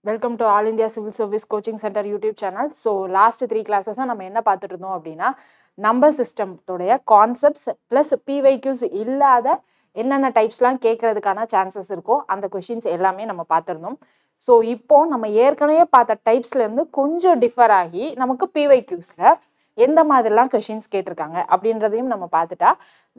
Welcome to All India Civil Service Coaching Center YouTube channel. So last 3 classes நம்ம என்ன பார்த்துட்டு இருந்தோம் அப்படின்னா நம்பர் சிஸ்டத்தோடைய கான்செப்ட்ஸ் ப்ளஸ் PYQs இல்லாத என்னென்ன டைப்ஸ்லாம் கேட்கறதுக்கான சான்சஸ் இருக்கோ அந்த கொஷின்ஸ் எல்லாமே நம்ம பார்த்துருந்தோம். ஸோ இப்போ நம்ம ஏற்கனவே பார்த்த டைப்ஸ்ல இருந்து கொஞ்சம் டிஃபர் ஆகி நமக்கு PYQஸ்ல எந்த மாதிரிலாம் கொஷின்ஸ் கேட்டிருக்காங்க அப்படின்றதையும் நம்ம பார்த்துட்டா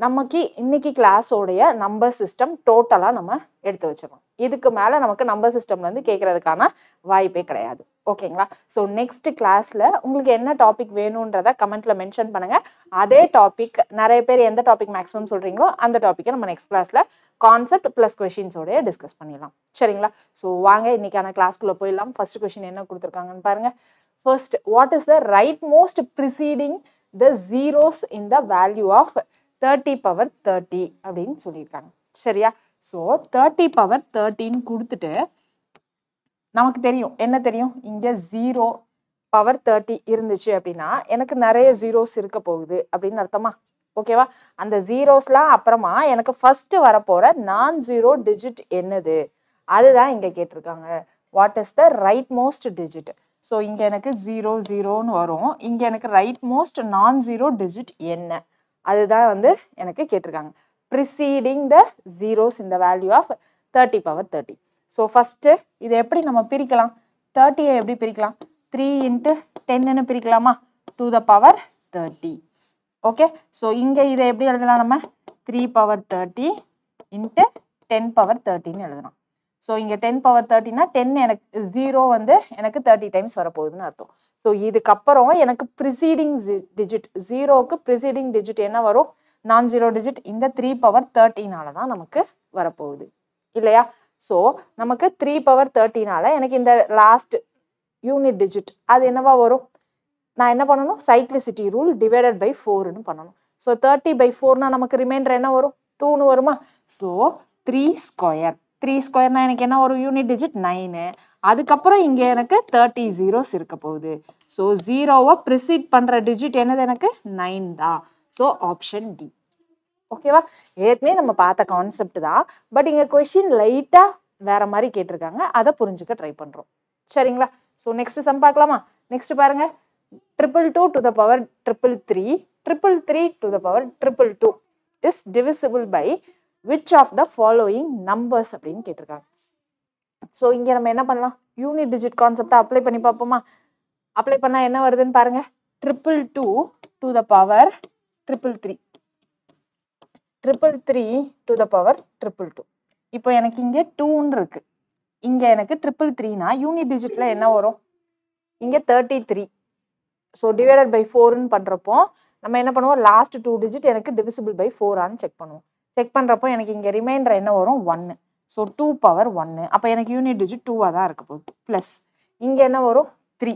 நமக்கு இன்னைக்கு கிளாஸோடைய நம்பர் சிஸ்டம் டோட்டலாக நம்ம எடுத்து வச்சிடணும். இதுக்கு மேலே நமக்கு நம்பர் சிஸ்டம்லேருந்து கேட்கறதுக்கான வாய்ப்பே கிடையாது. ஓகேங்களா? ஸோ நெக்ஸ்ட் கிளாஸில் உங்களுக்கு என்ன டாபிக் வேணுன்றத கமெண்ட்ல மென்ஷன் பண்ணுங்க. அதே டாபிக் நிறைய பேர் எந்த டாபிக் மேக்ஸிமம் சொல்றீங்களோ அந்த டாப்பிக்கை நம்ம நெக்ஸ்ட் கிளாஸில் கான்செப்ட் ப்ளஸ் கொஷின்ஸோடைய டிஸ்கஸ் பண்ணிடலாம். சரிங்களா? ஸோ வாங்க இன்னைக்கான கிளாஸ்க்குள்ளே போயிடலாம். ஃபர்ஸ்ட் கொஷின் என்ன கொடுத்துருக்காங்கன்னு பாருங்க. First, what is the rightmost preceding the zeros in the value of 30 power 30 அப்படின்னு சொல்லியிருக்காங்க. சரியா? ஸோ 30 power 30 கொடுத்துட்டு நமக்கு தெரியும் என்ன தெரியும், இங்கே 0 power 30 இருந்துச்சு அப்படின்னா எனக்கு நிறைய ஜீரோஸ் இருக்க போகுது அப்படின்னு அர்த்தமா? ஓகேவா? அந்த ஜீரோஸ்லாம் அப்புறமா எனக்கு ஃபர்ஸ்ட் வரப்போற நான் ஜீரோ டிஜிட் என்னது அதுதான் இங்கே கேட்டிருக்காங்க. What is the right most digit? So இங்கே எனக்கு 0 0ன்னு வரும். இங்கே எனக்கு ரைட் மோஸ்ட் நான் ஜீரோ டிஜிட் என்ன அதுதான் எனக்கு கேட்டிருக்காங்க. ப்ரிசீடிங் த ஜீரோஸ் இந்த value of 30 power 30. So first இதை எப்படி நம்ம பிரிக்கலாம்? 30யை எப்படி பிரிக்கலாம்? 3 × 10ன்னு பிரிக்கலாமா? To the power 30. Okay, so இங்கே இதை எப்படி எழுதலாம்? நம்ம 3 power 30 × 10 power 30ன்னு எழுதலாம். ஸோ இங்கே 10 power 30னா 10 எனக்கு 0 எனக்கு 30 டைம்ஸ் வரப்போகுதுன்னு அர்த்தம். ஸோ இதுக்கப்புறம் எனக்கு ப்ரிசீடிங் டிஜிட் 0க்கு ப்ரிசீடிங் டிஜிட் என்ன வரும்? நான் ஜீரோ டிஜிட் இந்த 3 power 30னால தான் நமக்கு வரப்போகுது இல்லையா? ஸோ நமக்கு 3 power 30னால எனக்கு இந்த லாஸ்ட் யூனிட் டிஜிட் அது என்னவா வரும்? நான் என்ன பண்ணணும்? சைக்ளிசிட்டி ரூல் டிவைடட் பை 4ன்னு பண்ணணும். ஸோ 30/4னா நமக்கு ரிமைண்டர் என்ன வரும்? 2ன்னு வருமா? So 3 square. 3 ஸ்கொயர்னா எனக்கு என்ன ஒரு யூனிட் டிஜிட் 9. அதுக்கப்புறம் இங்கே எனக்கு 30 ஜீரோஸ் இருக்க போகுது. ஸோ 0வை ப்ரிசீட் பண்ணுற டிஜிட் என்னது? எனக்கு 9 தான். So option D. ஓகேவா? ஏற்கனவே நம்ம பார்த்த கான்செப்ட் தான், பட் இங்கே கொஷின் லைட்டாக வேற மாதிரி கேட்டிருக்காங்க. அதை புரிஞ்சுக்க ட்ரை பண்ணுறோம். சரிங்களா? ஸோ நெக்ஸ்ட் சம் பார்க்கலாமா? நெக்ஸ்ட் பாருங்க. 222 to the power 333 333 to the power 222 is divisible by which of the following numbers அப்படின்னு கேட்டிருக்காங்க. ஸோ இங்கே நம்ம என்ன பண்ணலாம்? யூனிட் டிஜிட் கான்செப்டை அப்ளை பண்ணி பார்ப்போமா? அப்ளை பண்ணால் என்ன வருதுன்னு பாருங்க. 222 to the power 333 333 to the power 222. இப்போ எனக்கு இங்கே 2ன்னு இருக்கு. இங்கே எனக்கு 333னா யூனிட் டிஜிட்ல என்ன வரும்? இங்கே 33. ஸோ டிவைடட் பை 4ன்னு பண்ணுறப்போ நம்ம என்ன பண்ணுவோம்? லாஸ்ட் 2 டிஜிட் எனக்கு டிவிசிபிள் பை 4ஆன்னு செக் பண்ணுவோம். செக் பண்ணுறப்போ எனக்கு இங்கே ரிமைண்டர் என்ன வரும்? 1. So 2 power 1. அப்போ எனக்கு யூனிட் டிஜிட் 2வாக தான் இருக்க போகுது. ப்ளஸ் இங்கே என்ன வரும்? 3.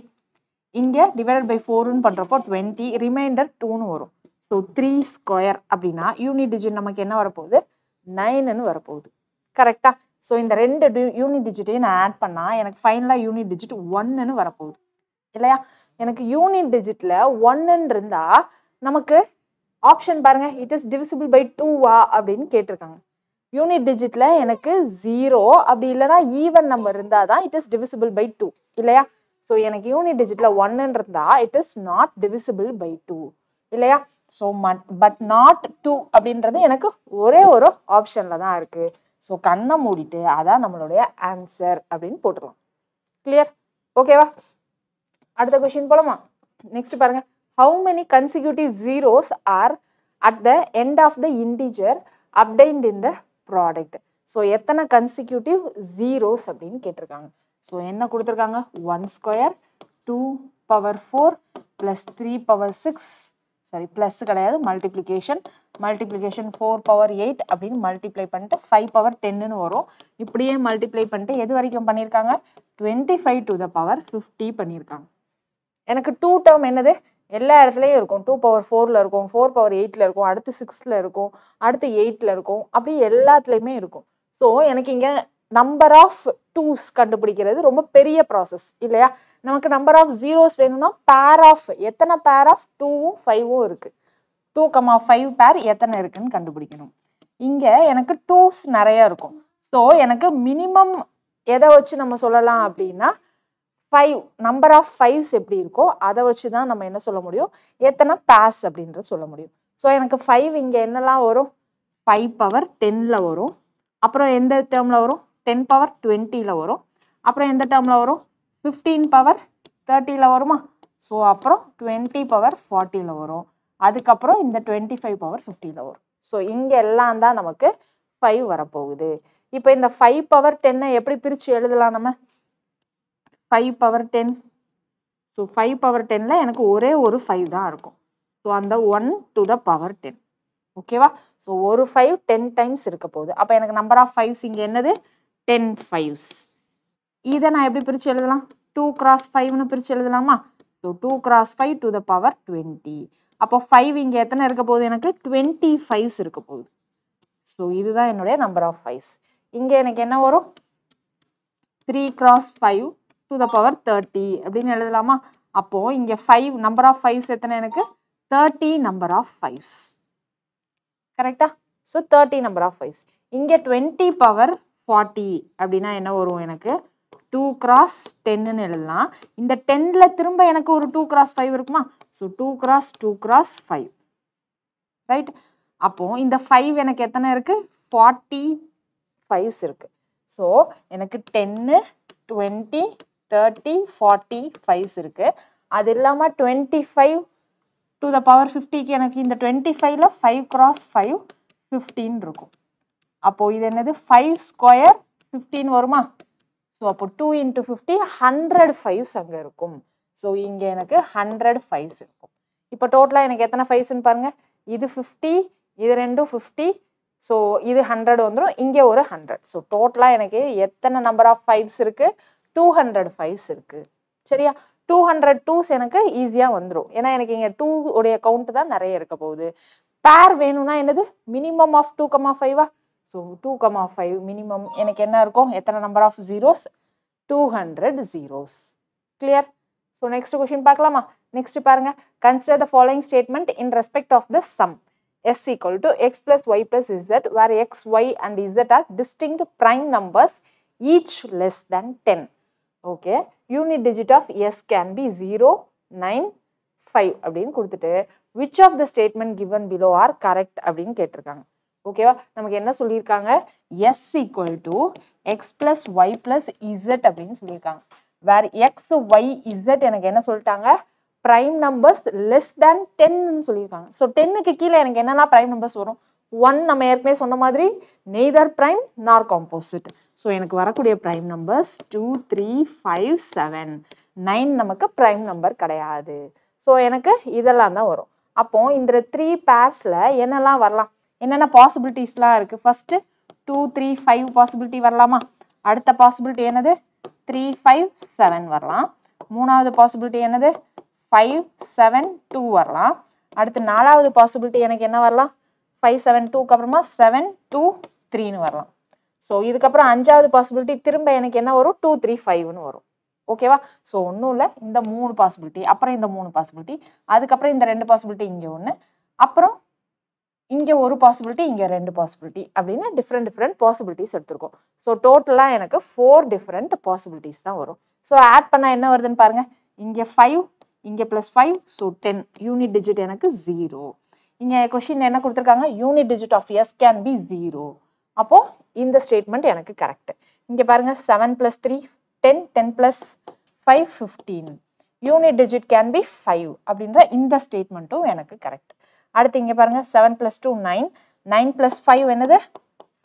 இங்கே டிவைடட் பை 4ன்னு பண்ணுறப்போ 20. ரிமைண்டர் 2ன்னு வரும். ஸோ 3 ஸ்கொயர் அப்படின்னா யூனிட் டிஜிட் நமக்கு என்ன வரப்போகுது? 9ன்னு வரப்போகுது. கரெக்டா? ஸோ இந்த ரெண்டு யூனிட் டிஜிட்டையும் நான் ஆட் பண்ணால் எனக்கு ஃபைனலாக யூனிட் டிஜிட் 1ன்னு வரப்போகுது இல்லையா? எனக்கு யூனிட் டிஜிட்ல 1ன்னு இருந்தா நமக்கு ஆப்ஷன் பாருங்க, இட் இஸ் டிவிசிபிள் பை 2வா அப்படின்னு கேட்டிருக்காங்க. யூனிட் டிஜிட்ல எனக்கு 0 அப்படி இல்லைன்னா ஈவன் நம்பர் இருந்தால் தான் இட் இஸ் டிவிசிபிள் பை 2 இல்லையா? ஸோ எனக்கு யூனிட் டிஜிட்ல 1ன்னு இருந்தா it is not divisible by 2 இல்லையா? ஸோ பட் நாட் 2 அப்படின்றது எனக்கு ஒரே ஒரு ஆப்ஷன்ல தான் இருக்கு. ஸோ கண்ணை மூடிட்டு அதான் நம்மளுடைய ஆன்சர் அப்படின்னு போட்டுருவோம். கிளியர்? ஓகேவா? அடுத்த கொஸ்டின் போலாமா? நெக்ஸ்ட் பாருங்க. How many consecutive zeros are at the end of the integer obtained in the product? So எத்தனை கன்சிக்யூட்டிவ் ஜீரோஸ் அப்படின்னு கேட்டிருக்காங்க. ஸோ என்ன கொடுத்துருக்காங்க? 1 square 2 power 4 plus 3 power 6 sorry plus கிடையாது மல்டிப்ளிகேஷன் 4 power 8 அப்படின்னு மல்டிப்ளை பண்ணிட்டு 5 power 10ன்னு வரும். இப்படியே மல்டிப்ளை பண்ணிட்டு எது வரைக்கும் பண்ணியிருக்காங்க? 25 to the power 50 பண்ணியிருக்காங்க. எனக்கு 2 டேர்ம் என்னது? எல்லா இடத்துலையும் இருக்கும். 2 power 4ல் இருக்கும், 4 power 8ல் இருக்கும், அடுத்து 6ல் இருக்கும், அடுத்து 8ல் இருக்கும், அப்படி எல்லாத்துலேயுமே இருக்கும். ஸோ எனக்கு இங்கே நம்பர் ஆஃப் 2s கண்டுபிடிக்கிறது ரொம்ப பெரிய ப்ராசஸ் இல்லையா? நமக்கு நம்பர் ஆஃப் ஜீரோஸ் வேணும்னா பேர் ஆஃப் எத்தனை பேர் ஆஃப் 2ம் 5ம் இருக்கு. 2,5 பேர் எத்தனை இருக்குன்னு கண்டுபிடிக்கணும். இங்கே எனக்கு 2s நிறைய இருக்கும். ஸோ எனக்கு மினிமம் எதை வச்சு நம்ம சொல்லலாம் அப்படின்னா 5 நம்பர் ஆஃப் 5s எப்படி இருக்கோ அதை வச்சு தான் நம்ம என்ன சொல்ல முடியும், எத்தனை பேர்ஸ் அப்படின்றது சொல்ல முடியும். ஸோ எனக்கு 5 இங்கே என்னெல்லாம் வரும், 5 பவர் 10ல் வரும். அப்புறம் எந்த டேர்மில் வரும், 10 பவர் 20ல் வரும். அப்புறம் எந்த டேர்மில் வரும், 15 பவர் 30ல் வருமா. ஸோ அப்புறம் 20 பவர் 40ல் வரும். அதுக்கப்புறம் இந்த 25 பவர் 50ல் வரும். ஸோ இங்கே எல்லாம் தான் நமக்கு 5 வரப்போகுது. இப்போ இந்த 5 பவர் 10 எப்படி பிரித்து எழுதலாம் நம்ம, 5 பவர் 10. ஸோ 5 பவர் 10ல் எனக்கு ஒரே ஒரு 5 தான் இருக்கும். ஸோ அந்த 1 to the power 10. ஓகேவா. ஸோ ஒரு 5 10 டைம்ஸ் இருக்க போகுது. அப்போ எனக்கு நம்பர் ஆஃப் 5s இங்கே என்னது, 10 5s. இதை நான் எப்படி பிரித்து எழுதலாம், 2 cross 5ன்னு பிரித்து எழுதலாமா. So 2 cross 5 to the power 20. அப்போ 5 இங்கே எத்தனை இருக்க போகுது, எனக்கு 25s இருக்க போகுது. ஸோ இதுதான் என்னுடைய நம்பர் ஆஃப் 5s. இங்கே எனக்கு என்ன வரும், 3 cross 5 to the power 30 அப்படின்னு எழுதலாமா. அப்போது இங்கே 5 நம்பர் ஆஃப் 5s எத்தனை, எனக்கு 30 நம்பர் ஆஃப் 5s. கரெக்டா. So 30 number of 5s. இங்கே 20 பவர் 40 அப்படின்னா என்ன வரும், எனக்கு 2 cross 10ன்னு எழுதலாம். இந்த 10ல் திரும்ப எனக்கு ஒரு 2 cross 5 இருக்குமா. So 2 cross 2 cross 5. ரைட். அப்போது இந்த 5 எனக்கு எத்தனை இருக்குது, 40 5s இருக்குது. ஸோ எனக்கு 10 20 30 40 5s இருக்குது. அது இல்லாமல் 25 to the power 50க்கு எனக்கு இந்த 25ல் 5 cross 5 15 இருக்கும். அப்போது இது என்னது, 5 ஸ்கொயர் 15 வருமா. ஸோ அப்போ 2 into 50 100 5s அங்கே இருக்கும். ஸோ இங்கே எனக்கு 100 5s இருக்கும். இப்போ டோட்டலாக எனக்கு எத்தனை 5ஸ்ன்னு பாருங்கள், இது 50 இது ரெண்டும் 50. ஸோ இது 100 வந்துடும், இங்கே ஒரு 100. ஸோ டோட்டலாக எனக்கு எத்தனை நம்பர் ஆஃப் 5s இருக்குது, 200 5s இருக்குது. சரியா. 200 2s எனக்கு ஈஸியாக வந்துடும். ஏன்னா எனக்கு இங்கே 2 உடைய கவுண்ட் தான் நிறைய இருக்க போகுது. பேர் வேணும்னா என்னது, மினிமம் ஆஃப் 2,5. ஸோ 2,5 மினிமம் எனக்கு என்ன இருக்கும், எத்தனை number of zeros, 200 zeros. Clear. So next question பார்க்கலாமா. நெக்ஸ்ட் பாருங்க, consider the following statement in respect of the sum s equal to x plus y plus z where x, y and z are distinct prime numbers each less than 10. Okay. Unit digit of s can be 0, 9, 5 அப்படின்னு கொடுத்துட்டு which of the statement given below are correct அப்படின்னு கேட்டிருக்காங்க. ஓகேவா. நமக்கு என்ன சொல்லியிருக்காங்க, s equal to x plus y plus z அப்படின்னு சொல்லியிருக்காங்க. வேர் x, y, z எனக்கு என்ன சொல்லிட்டாங்க, prime numbers less than 10ன்னு சொல்லியிருக்காங்க. ஸோ 10க்கு கீழே எனக்கு என்னென்னா prime numbers வரும், 1 நம்ம ஏற்கனவே சொன்ன மாதிரி neither prime nor composite. So எனக்கு வரக்கூடிய prime numbers 2, 3, 5, 7, 9 நமக்கு prime number கிடையாது. ஸோ எனக்கு இதெல்லாம் தான் வரும். அப்போது இந்த 3 பேர்ஸில் என்னெல்லாம் வரலாம், என்னென்ன பாசிபிலிட்டிஸ்லாம் இருக்குது. ஃபஸ்ட்டு 2, 3, 5 பாசிபிலிட்டி வரலாமா. அடுத்த பாசிபிலிட்டி என்னது, 3, 5, 7 வரலாம். மூணாவது பாசிபிலிட்டி என்னது, 5, 7, 2 வரலாம். அடுத்து நாலாவது பாசிபிலிட்டி எனக்கு என்ன வரலாம், 5, 7, 2க்கு அப்புறமா 7, 2, 3ன்னு வரலாம். ஸோ இதுக்கப்புறம் அஞ்சாவது பாசிபிலிட்டி திரும்ப எனக்கு என்ன வரும், 2, 3, 5ன்னு வரும். ஓகேவா. ஸோ ஒன்றும் இல்லை, இந்த 3 பாசிபிலிட்டி, அப்புறம் இந்த 3 பாசிபிலிட்டி, அதுக்கப்புறம் இந்த 2 பாசிபிலிட்டி இங்கே ஒன்று, அப்புறம் இங்கே ஒரு பாசிபிலிட்டி, இங்கே 2 பாசிபிலிட்டி அப்படின்னு டிஃப்ரெண்ட் பாசிபிலிட்டிஸ் எடுத்திருக்கோம். ஸோ டோட்டலாக எனக்கு 4 டிஃப்ரெண்ட் பாசிபிலிட்டிஸ் தான் வரும். ஸோ ஆட் பண்ணால் என்ன வருதுன்னு பாருங்கள், இங்கே 5, இங்கே +5, ஸோ 10. யூனிட் டிஜிட் எனக்கு 0. இங்கே கொஷின் என்ன கொடுத்துருக்காங்க, unit digit of s can be 0. அப்போது இந்த ஸ்டேட்மெண்ட் எனக்கு கரெக்ட். இங்கே பாருங்கள் 7 + 3 10, 10 + 5 15. யூனிட் டிஜிட் கேன் பி 5 அப்படின்ற இந்த ஸ்டேட்மெண்ட்டும் எனக்கு கரெக்ட். அடுத்து இங்கே பாருங்கள் 7 + 2 9, 9 + 5 என்னது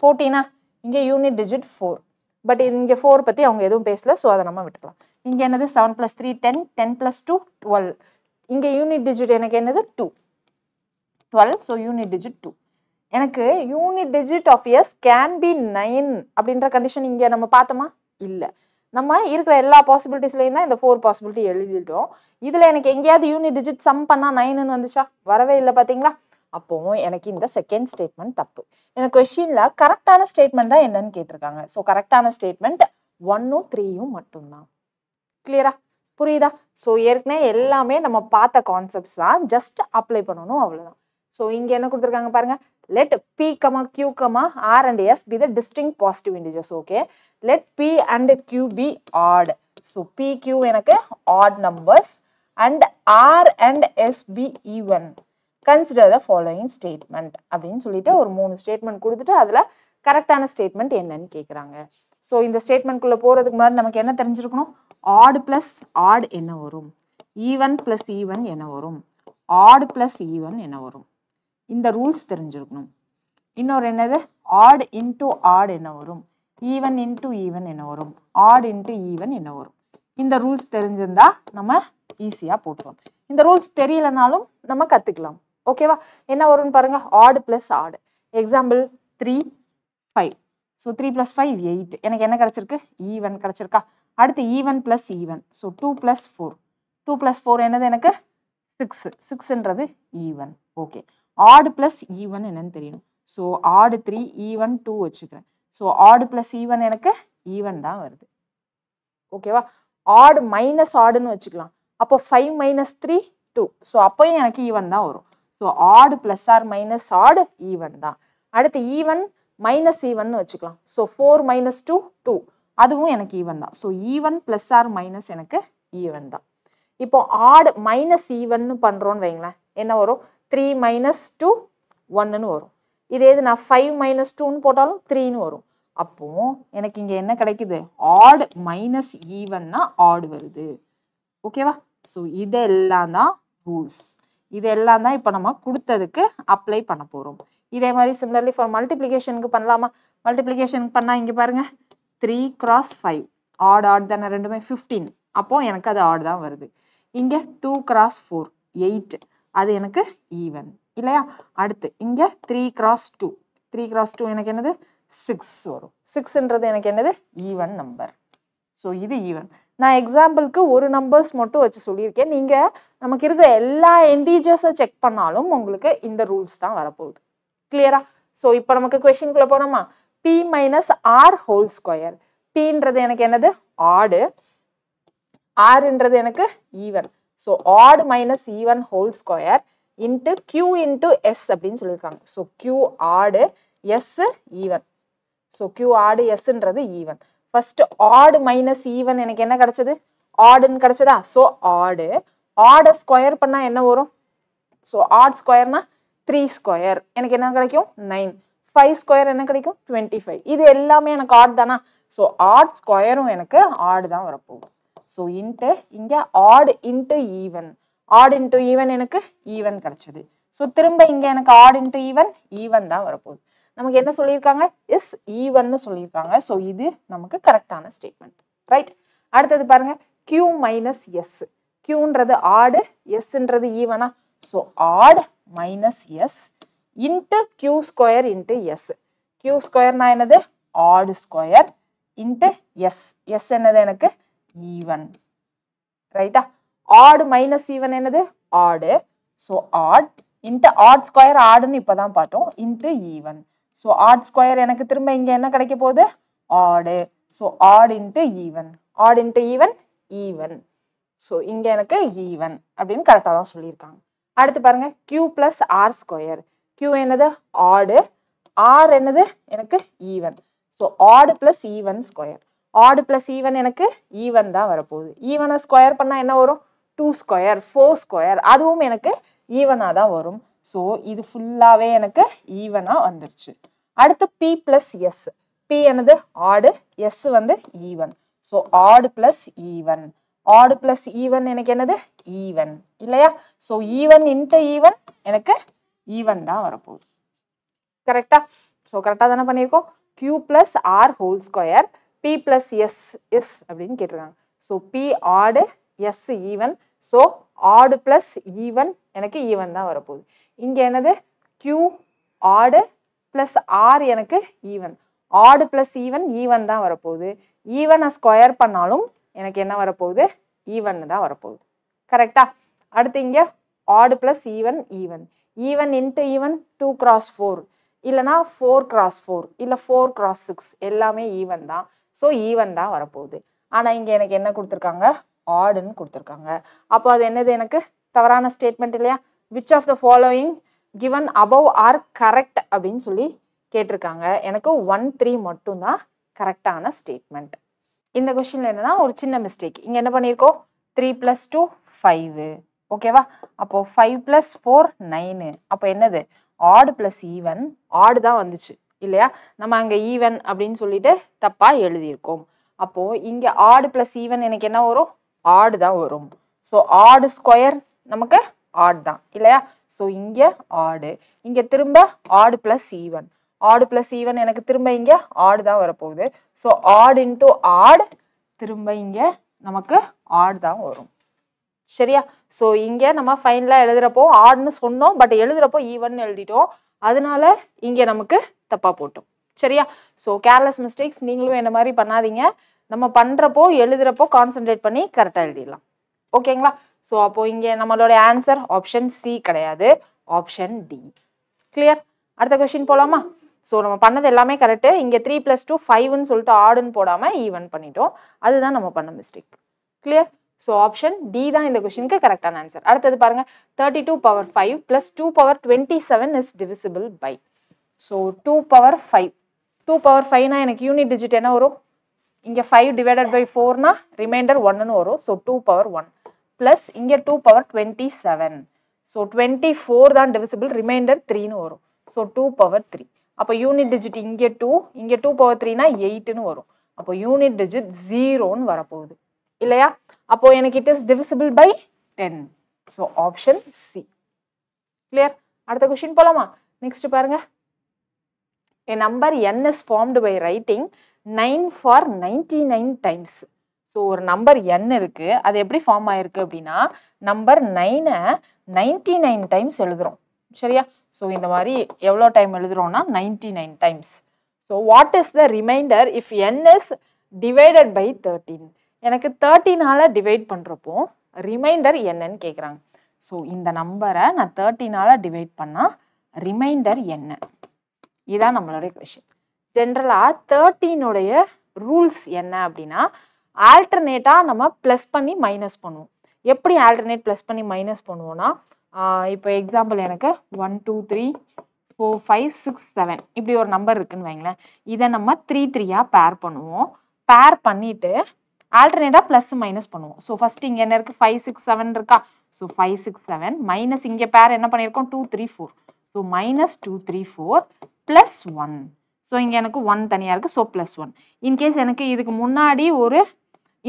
14. இங்கே யூனிட் டிஜிட் 4. பட் இங்கே 4 பற்றி அவங்க எதுவும் பேசல, ஸோ அதை நம்ம விட்டுக்கலாம். இங்கே என்னது 7 + 3 10, 10 + 2 12. இங்கே யூனிட் டிஜிட் எனக்கு என்னது 2, 12. So unit digit 2. எனக்கு unit digit of S can be 9 அப்படின்ற கண்டிஷன் இங்கே நம்ம பார்த்தோமா, இல்லை. நம்ம இருக்கிற எல்லா பாசிபிலிட்டிஸ்லையும் தான் இந்த 4 பாசிபிலிட்டி எழுதிட்டோம். இதில் எனக்கு எங்கேயாவது யூனிட் டிஜிட் சம் பண்ணால் 9ன்னு வந்துச்சா, வரவே இல்லை பார்த்தீங்களா. அப்போது எனக்கு இந்த செகண்ட் ஸ்டேட்மெண்ட் தப்பு. எனக்கு கொஸ்டினில் கரெக்டான ஸ்டேட்மெண்ட் தான் என்னன்னு கேட்டிருக்காங்க. ஸோ கரெக்டான ஸ்டேட்மெண்ட் 1ம் 3யும் மட்டும்தான். கிளியரா, புரியுதா. ஸோ ஏற்கனவே எல்லாமே நம்ம பார்த்த கான்செப்ட்ஸ் தான், ஜஸ்ட் அப்ளை பண்ணணும், அவ்வளோதான். ஸோ இங்கே என்ன கொடுத்துருக்காங்க பாருங்கள், let p comma q comma r and s be the distinct positive integers. Okay, let p and q be odd. So p q எனக்கு odd numbers and r and s be even. Consider the following statement அப்படின்னு சொல்லிட்டு ஒரு 3 statement கொடுத்துட்டு அதில் கரெக்டான statement என்னன்னு கேட்குறாங்க. So இந்த ஸ்டேட்மெண்ட்குள்ளே போகிறதுக்கு முன்னாடி நமக்கு என்ன தெரிஞ்சிருக்கணும்? ஆட் ப்ளஸ் ஆட் என்ன வரும், ஈவன் ப்ளஸ் ஈவன் என்ன வரும், ஆட் ப்ளஸ் ஈவன் என்ன வரும், இந்த ரூல்ஸ் தெரிஞ்சிருக்கணும். இன்னொரு என்னது, ஆட் இன்ட்டு ஆட் என்ன வரும், ஈவன் இன்ட்டு ஈவன் என்ன வரும், ஆட் இன்ட்டு ஈவன் என்ன வரும். இந்த ரூல்ஸ் தெரிஞ்சிருந்தா நம்ம ஈஸியாக போட்டுருவோம். இந்த ரூல்ஸ் தெரியலனாலும் நம்ம கற்றுக்கலாம். ஓகேவா? என்ன வரும்னு பாருங்க, odd plus odd. Example 3 5. So 3 + 5 8. எனக்கு என்ன கிடச்சிருக்கு? ஈவன் கிடச்சிருக்கா? அடுத்து ஈவன் ப்ளஸ் ஈவன். ஸோ 2 + 4. 2 + 4 என்னது எனக்கு 6. 6ன்றது even. Okay, odd plus even என்னன்னு தெரியணும். ஸோ ஆட் 3 ஈவன் 2 வச்சுக்கிறேன். ஸோ ஆட் ப்ளஸ் ஈவன் எனக்கு ஈவன் தான் வருது. ஓகேவா? ஆட் மைனஸ் ஆடுன்னு வச்சுக்கலாம். அப்போ 5 - 3 2. ஸோ அப்போயும் எனக்கு ஈவன் தான் வரும். So odd plus or minus odd even தான். அடுத்து ஈவன் மைனஸ் ஈவன் வச்சுக்கலாம். ஸோ 4 - 2 2. அதுவும் எனக்கு ஈவன் தான். So even plus or minus எனக்கு ஈவன் தான். இப்போ ஆட் மைனஸ் ஈவன்னு பண்ணுறோன்னு வைங்களேன், என்ன வரும்? 3 - 2 1ன்னு வரும். இதே இது நான் 5 - 2ன்னு போட்டாலும் 3ன்னு வரும். அப்போ எனக்கு இங்கே என்ன கிடைக்குது? ஆட் மைனஸ் ஈவன்னா ஆட் வருது. ஓகேவா? ஸோ இதெல்லாம் தான் ரூல்ஸ். இதெல்லாம் தான் இப்போ நம்ம கொடுத்ததுக்கு அப்ளை பண்ண போகிறோம். இதே மாதிரி சிமிலர்லி ஃபார் மல்டிப்ளிகேஷனுக்கு பண்ணலாமா? மல்டிப்ளிகேஷனுக்கு பண்ணால் இங்கே பாருங்கள், 3 × 5 ஆட் ஆட் தானே ரெண்டுமே 15. அப்போது எனக்கு அது ஆட் தான் வருது. இங்கே 2 × 4 8. அது எனக்கு ஈவன் இல்லையா? அடுத்து இங்கே 3 × 2. 3 × 2 எனக்கு என்னது? 6 வரும். 6ன்றது எனக்கு என்னது? Even number. ஸோ இது ஈவன். நான் எக்ஸாம்பிளுக்கு ஒரு நம்பர்ஸ் மட்டும் வச்சு சொல்லியிருக்கேன். நீங்கள் நமக்கு இருக்கிற எல்லா இன்டீஜர்ஸை செக் பண்ணாலும் உங்களுக்கு இந்த ரூல்ஸ் தான் வரப்போகுது. கிளியரா? ஸோ இப்போ நமக்கு கொஸ்டின்குள்ளே போனோமா? p - r whole square. pன்றது எனக்கு என்னது? ஆடு, rன்றது எனக்கு even. So odd minus even whole square into q into s அப்படின்னு சொல்லியிருக்காங்க. So q odd, s even. So q odd sன்றது even. First odd minus even எனக்கு என்ன கிடைச்சது? ஆடுன்னு கிடைச்சதா? ஸோ ஆடு, ஆடை ஸ்கொயர் பண்ணால் என்ன வரும்? ஸோ ஆட் ஸ்கொயர்னா 3 ஸ்கொயர் எனக்கு என்ன கிடைக்கும்? 9. 5 ஸ்கொயர் என்ன கிடைக்கும்? 25. இது எல்லாமே எனக்கு ஆட் தானா? ஸோ ஆட் ஸ்கொயரும் எனக்கு ஆடு தான் வரப்போகுது. ஸோ இன்ட்டு இங்கே odd into even. Odd into even எனக்கு ஈவன் கிடைச்சது. ஸோ திரும்ப இங்கே எனக்கு ஆட் இன்ட்டு ஈவன் தான் வரப்போகுது. நமக்கு என்ன சொல்லியிருக்காங்க? இஸ் ஈவன்னு சொல்லியிருக்காங்க. ஸோ இது நமக்கு கரெக்டான ஸ்டேட்மெண்ட். ரைட். அடுத்தது பாருங்க, q - s. qன்றது ஆடு, sன்றது ஈவனா? So odd minus S into q square into S. q ஸ்கொயர்னா என்னது? Odd square into S. S என்னது? எனக்கு ஈவன். ரைட்டா? ஆடு மைனஸ் ஈவன் என்னது? Odd. So odd into odd square ஆடுன்னு இப்போ தான் பார்த்தோம், into even. So odd square எனக்கு திரும்ப இங்கே என்ன கிடைக்க போகுது? Odd. So odd into even. Odd into even even. So இங்கே எனக்கு ஈவன் அப்படின்னு கரெக்டாக தான் சொல்லியிருக்காங்க. அடுத்து பாருங்க, q + r ஸ்கொயர். q என்னது? ஆடு, r என்னது? எனக்கு even. So odd plus even square. ஆடு ப்ளஸ் ஈவன் எனக்கு ஈவன் தான் வரப்போகுது. ஈவனை ஸ்கொயர் பண்ணால் என்ன வரும்? 2 ஸ்கொயர் 4 ஸ்கொயர். அதுவும் எனக்கு ஈவனாக தான் வரும். ஸோ இது ஃபுல்லாகவே எனக்கு ஈவனாக வந்துருச்சு. அடுத்து p + s. p என்னது? ஆடு, s வந்து even. So odd plus even. Odd plus even எனக்கு என்னது? ஈவன் இல்லையா? ஸோ ஈவன் இன்ட்டு ஈவன் எனக்கு ஈவன் தான் வரப்போகுது. கரெக்டா? ஸோ கரெக்டாக தானே பண்ணியிருக்கோம். q + r whole square, p + s S அப்படின்னு கேட்டிருக்காங்க. So p odd, s even. So odd plus even எனக்கு ஈவன் தான் வரப்போகுது. இங்கே என்னது? q ஆடு ப்ளஸ் r எனக்கு even. Odd plus even even தான் வரப்போகுது. ஈவனை ஸ்கொயர் பண்ணாலும் எனக்கு என்ன வரப்போகுது? ஈவன் தான் வரப்போகுது. கரெக்டா? அடுத்து இங்கே ஆடு plus even even. Even into even 2 × 4 இல்லைனா 4 × 4 இல்லை 4 × 6 எல்லாமே ஈவன் தான். ஸோ ஈவன் தான் வரப்போகுது. ஆனால் இங்கே எனக்கு என்ன கொடுத்துருக்காங்க? ஆடுன்னு கொடுத்துருக்காங்க. அப்போ அது என்னது? எனக்கு தவறான ஸ்டேட்மெண்ட் இல்லையா? Which of the following given above are correct அப்படின்னு சொல்லி கேட்டிருக்காங்க. எனக்கு 1, 3 மட்டும் தான் கரெக்டான ஸ்டேட்மெண்ட். இந்த கொஸ்டின்ல என்னன்னா ஒரு சின்ன மிஸ்டேக். இங்க என்ன பண்ணியிருக்கோம்? 3 + 2 5. ஓகேவா? அப்போ 5 + 4 9. அப்போ என்னது? Add + even. ஆட் தான் வந்துச்சு இல்லையா? நம்ம அங்க ஈவன் அப்படின்னு சொல்லிட்டு தப்பா எழுதியிருக்கோம். அப்போ இங்க ஆட் + ஈவன் எனக்கு என்ன வரும்? ஆட் தான் வரும். ஸோ ஆட் ஸ்கொயர் நமக்கு ஆட் தான் இல்லையா? ஸோ இங்க ஆடு, இங்க திரும்ப ஆட் + ஈவன். ஆட் + ஈவன் எனக்கு திரும்ப இங்க ஆட் தான் வரப்போகுது. ஸோ ஆட் இன்டூ ஆட் திரும்ப இங்க நமக்கு ஆட் தான் வரும். சரியா? ஸோ இங்க நம்ம ஃபைனலாக எழுதுறப்போ ஆட்னு சொன்னோம், பட் எழுதுறப்போ ஈவன் எழுதிட்டோம். அதனால இங்க நமக்கு தப்பா போட்டோம். சரியா? ஸோ கேர்லெஸ் மிஸ்டேக்ஸ் நீங்களும் என்ன மாதிரி பண்ணாதீங்க. நம்ம பண்றப்போ எழுதுறப்போ கான்சென்ட்ரேட் பண்ணி கரெக்டாக எழுதிடலாம். ஓகேங்களா? ஸோ அப்போ இங்க நம்மளோட ஆன்சர் ஆப்ஷன் சி கிடையாது, ஆப்ஷன் டி. கிளியர்? அடுத்த கொஸ்டின் போலாமா? ஸோ நம்ம பண்ணது எல்லாமே கரெக்டு. இங்கே 3 + 2 5ன்னு சொல்லிட்டு ஆடுன்னு போடாமல் ஈவன் பண்ணிட்டோம். அதுதான் நம்ம பண்ண mistake. Clear? So option D தான் இந்த கொஸ்டினுக்கு கரெக்டான ஆன்சர். அடுத்தது பாருங்க, 32^5 + 2^27 இஸ் டிவிசிபிள் பை. ஸோ 2^5. 2^5னா எனக்கு யூனிட் டிஜிட் என்ன வரும்? இங்கே 5 டிவைடட் பை 4னா ரிமைண்டர் 1ன்னு வரும். ஸோ 2^1 ப்ளஸ் இங்கே 2^27. ஸோ 24 தான் டிவிசிபிள், ரிமைண்டர் 3ன்னு வரும். ஸோ 2^3. அப்போ யூனிட் டிஜிட் இங்கே 2, இங்கே 2^3னா 8ன்னு வரும். அப்போ யூனிட் டிஜிட் 0ன்னு வரப்போகுது இல்லையா? அப்போ எனக்கு it is divisible by 10. So option C. Clear? அடுத்த கொஸ்டின் போலாமா? நெக்ஸ்ட் பாருங்க, a number n is formed by writing 9 for 99 times. So ஒரு நம்பர் n இருக்கு, அது எப்படி ஃபார்ம் ஆயிருக்கு அப்படின்னா நம்பர் 9-ஐ 99 டைம்ஸ் எழுதுறோம். சரியா? ஸோ இந்த மாதிரி எவ்வளோ டைம் எழுதுறோம்னா 99 times. So what is the remainder if n is divided by 13? எனக்கு 13ஆல் டிவைட் பண்ணுறப்போ ரிமைண்டர் என்னன்னு கேட்குறாங்க. ஸோ இந்த நம்பரை நான் 13ஆல் டிவைட் பண்ணால் ரிமைண்டர் என்ன? இதுதான் நம்மளுடைய கொஷின். ஜென்ரலாக 13உடைய ரூல்ஸ் என்ன அப்படின்னா ஆல்டர்னேட்டாக நம்ம ப்ளஸ் பண்ணி மைனஸ் பண்ணுவோம். எப்படி ஆல்டர்னேட் ப்ளஸ் பண்ணி மைனஸ் பண்ணுவோம்னா, இப்போ எக்ஸாம்பிள் எனக்கு 1 2 3 4 5 6 7 இப்படி ஒரு நம்பர் இருக்குன்னு வைங்களேன். இதை நம்ம 3 3-ஆக பேர் பண்ணுவோம். பேர் பண்ணிவிட்டு ஆல்டர்னேட்டாக ப்ளஸ் மைனஸ் பண்ணுவோம். ஸோ ஃபஸ்ட்டு இங்கே என்ன இருக்குது? 5 6 7 இருக்கா? ஸோ 5 6 7 மைனஸ் இங்கே பேர் என்ன பண்ணியிருக்கோம்? 2 3 4. So minus 2 3 4 plus 1. ஸோ இங்கே எனக்கு 1 தனியாக இருக்குது. So plus 1. இன்கேஸ் எனக்கு இதுக்கு முன்னாடி ஒரு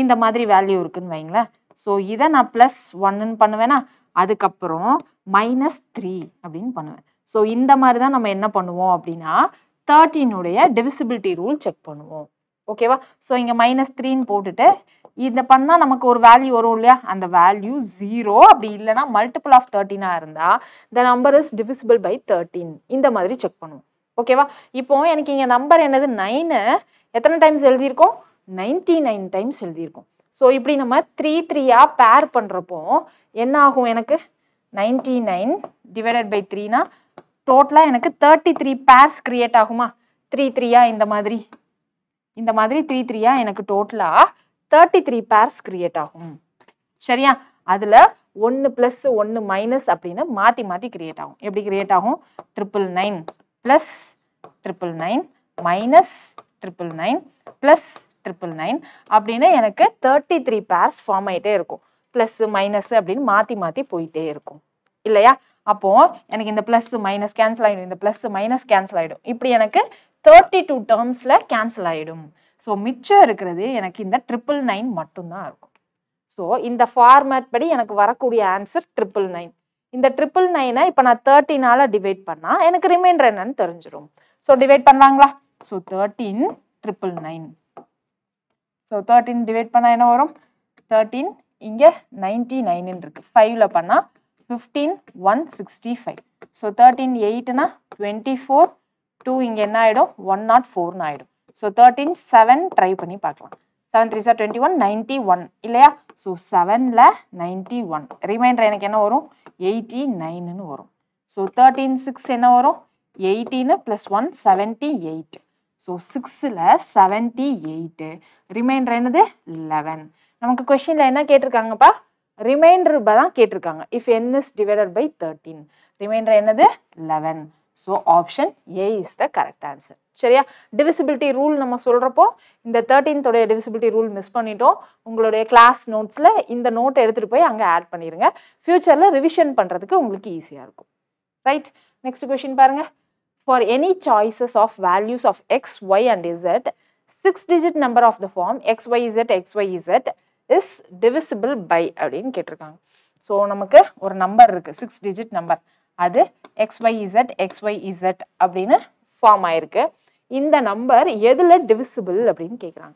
இந்த மாதிரி வேல்யூ இருக்குன்னு வைங்களேன். ஸோ இதை நான் ப்ளஸ் 1ன்னு பண்ணுவேன்னா அதுக்கப்புறம் மைனஸ் 3 அப்படின்னு பண்ணுவேன். ஸோ இந்த மாதிரி தான் நம்ம என்ன பண்ணுவோம் அப்படின்னா 13உடைய டிவிசிபிலிட்டி ரூல் செக் பண்ணுவோம். ஓகேவா? ஸோ இங்கே மைனஸ் 3ன்னு போட்டுட்டு இதை பண்ணால் நமக்கு ஒரு வேல்யூ வரும் இல்லையா? அந்த வேல்யூ 0. அப்படி இல்லைனா மல்டிபிள் ஆஃப் 13ஆக இருந்தால் the number is divisible by 13. இந்த மாதிரி செக் பண்ணுவோம். ஓகேவா? இப்போ எனக்கு இங்கே நம்பர் என்னது? 9 எத்தனை டைம்ஸ் எழுதியிருக்கோம்? 99 டைம்ஸ் எழுதியிருக்கோம். ஸோ இப்படி நம்ம 3 3-ஆக பேர் பண்ணுறப்போ என்ன ஆகும்? எனக்கு 99 டிவைடட் பை 3னா டோட்டலாக எனக்கு 33 பேர்ஸ் கிரியேட் ஆகுமா? 3 3-ஆ இந்த மாதிரி 3 3-ஆ எனக்கு டோட்டலாக 33 பேர்ஸ் கிரியேட் ஆகும். சரியா? அதில் 1 ப்ளஸ் 1 மைனஸ் அப்படின்னு மாற்றி மாற்றி கிரியேட் ஆகும். எப்படி கிரியேட் ஆகும்? 999 ப்ளஸ் 999 மைனஸ் 999 ப்ளஸ் 999 அப்படின்னு எனக்கு 33 பேர்ஸ் ஃபார்ம் ஆகிட்டே இருக்கும். ப்ளஸ் மைனஸ் அப்படின்னு மாற்றி மாற்றி போயிட்டே இருக்கும் இல்லையா? அப்போது எனக்கு இந்த ப்ளஸ் மைனஸ் கேன்சல் ஆகிடும், இந்த ப்ளஸ் மைனஸ் கேன்சல் ஆகிடும். இப்படி எனக்கு 32 டேர்ம்ஸில் கேன்சல் ஆகிடும். ஸோ மிச்சம் இருக்கிறது எனக்கு இந்த 999 மட்டும்தான் இருக்கும். ஸோ இந்த ஃபார்மேட் படி எனக்கு வரக்கூடிய ஆன்சர் 999. இந்த 999-ஐ இப்போ நான் 13ஆல் டிவைட் பண்ணால் எனக்கு ரிமைண்டர் என்னன்னு தெரிஞ்சிடும். ஸோ டிவைட் பண்ணலாங்களா? ஸோ 13 999. ஸோ 13 டிவைட் பண்ணால் என்ன வரும்? 13 இங்கே 99ன்னு இருக்குது. 5ல் பண்ணால் 15 165. ஸோ 13 8னா 24. 2 இங்கே என்ன ஆகிடும்? 104ன்னு ஆகிடும். ஸோ 13 7 ட்ரை பண்ணி பார்க்கலாம். 7 3 சார் 21 91 இல்லையா? ஸோ 7ல் 91. ரிமைண்டர் எனக்கு என்ன வரும்? 89ன்னு வரும். ஸோ 13 6 என்ன வரும்? 18 + 1 78. ஸோ 6ல் 78. ரிமைண்டர் என்னது? 11. நமக்கு கொஸ்டினில் என்ன கேட்டிருக்காங்கப்பா? ரிமைண்டர் தான் கேட்டிருக்காங்க. if n is divided by 13 reminder என்னது 11. So option A is the correct answer. சரியா? டிவிசிபிலிட்டி ரூல் நம்ம சொல்கிறப்போ இந்த 13th டிவிசிபிலிட்டி ரூல் மிஸ் பண்ணிட்டோம். உங்களுடைய கிளாஸ் நோட்ஸில் இந்த நோட்டை எடுத்துகிட்டு போய் அங்கே ஆட் பண்ணிடுங்க. ஃப்யூச்சரில் ரிவிஷன் பண்ணுறதுக்கு உங்களுக்கு ஈஸியாக இருக்கும். ரைட்? நெக்ஸ்ட் கொஷின் பாருங்கள். For any choices of values of x y and z 6-digit number of the form xyz xyz is divisible by அப்படின்னு கேட்டிருக்காங்க. ஸோ நமக்கு ஒரு நம்பர் இருக்குது 6-digit நம்பர், அது xyz xyz அப்படின்னு ஃபார்ம் ஆயிருக்கு. இந்த நம்பர் எதில் டிவிசிபிள் அப்படின்னு கேட்குறாங்க.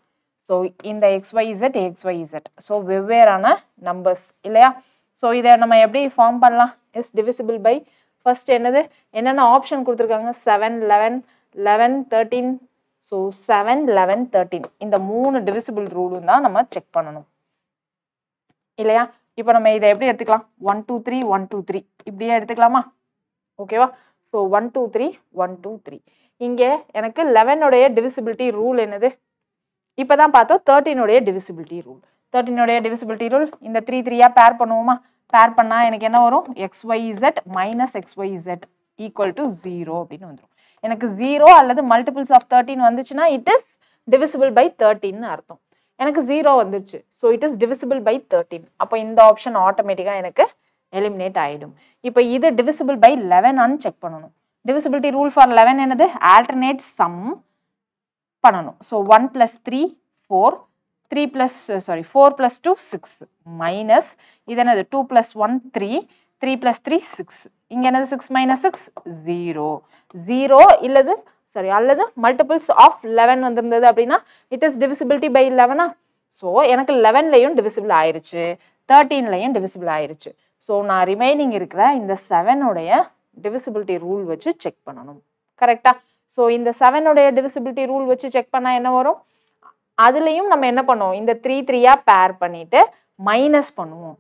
ஸோ இந்த xyz xyz ஸோ வெவ்வேறான நம்பர்ஸ் இல்லையா? ஸோ இதை நம்ம எப்படி ஃபார்ம் பண்ணலாம்? இஸ் டிவிசிபிள் பை ஃபர்ஸ்ட் என்னென்ன ஆப்ஷன் கொடுத்துருக்காங்க? 7 11 11 13. ஸோ 7 11 13 இந்த 3 டிவிசிபிள் ரூலும் தான் நம்ம செக் பண்ணணும் இல்லையா? இப்போ நம்ம இதை எப்படி எடுத்துக்கலாம்? 1 2 3 1 2 3 இப்படியே எடுத்துக்கலாமா? ஓகேவா? ஸோ 1 2 3 1 2 3. இங்கே எனக்கு 11 டிவிசிபிலிட்டி ரூல் என்னது? இப்போ தான் பார்த்தோம் 13 டிவிசிபிலிட்டி ரூல். 13 டிவிசிபிலிட்டி ரூல் இந்த 3 3யா பேர் பண்ணுவோமா? பேர் பண்ணால் எனக்கு என்ன வரும்? xyz minus xyz equal to 0 அப்படின்னு வந்துடும். எனக்கு 0 அல்லது மல்டிபிள்ஸ் ஆஃப் 13 வந்துச்சுன்னா இட் இஸ் டிவிசிபிள் பை 13 அர்த்தம். எனக்கு 0 வந்துருச்சு, so it is divisible by 13. அப்போ இந்த ஆப்ஷன் ஆட்டோமேட்டிக்காக எனக்கு எலிமினேட் ஆகிடும். இப்போ இது டிவிசிபிள் பை 11 செக் பண்ணணும். டிவிசிபிலிட்டி ரூல் ஃபார் 11 என்னது? ஆல்டர்னேட் சம் பண்ணணும். ஸோ 1 + 3 4 4 + 2 6 மைனஸ் இது என்னது? 2 + 1 3 3 + 3 6. இங்கே என்னது? 6 - 6 0 0 அல்லது மல்டிபிள்ஸ் ஆஃப் 11 வந்திருந்தது அப்படின்னா it is divisibility by 11. So எனக்கு 11லையும் டிவிசிபிள் ஆயிருச்சு, 13லையும் டிவிசிபிள் ஆயிருச்சு. ஸோ நான் ரிமைனிங் இருக்கிற இந்த 7 டிவிசிபிலிட்டி ரூல் வச்சு செக் பண்ணணும். கரெக்டா? ஸோ இந்த 7 டிவிசிபிலிட்டி ரூல் வச்சு செக் பண்ணால் என்ன வரும்? அதுலேயும் நம்ம என்ன பண்ணுவோம்? இந்த 3 3யா பேர் பண்ணிட்டு மைனஸ் பண்ணுவோம்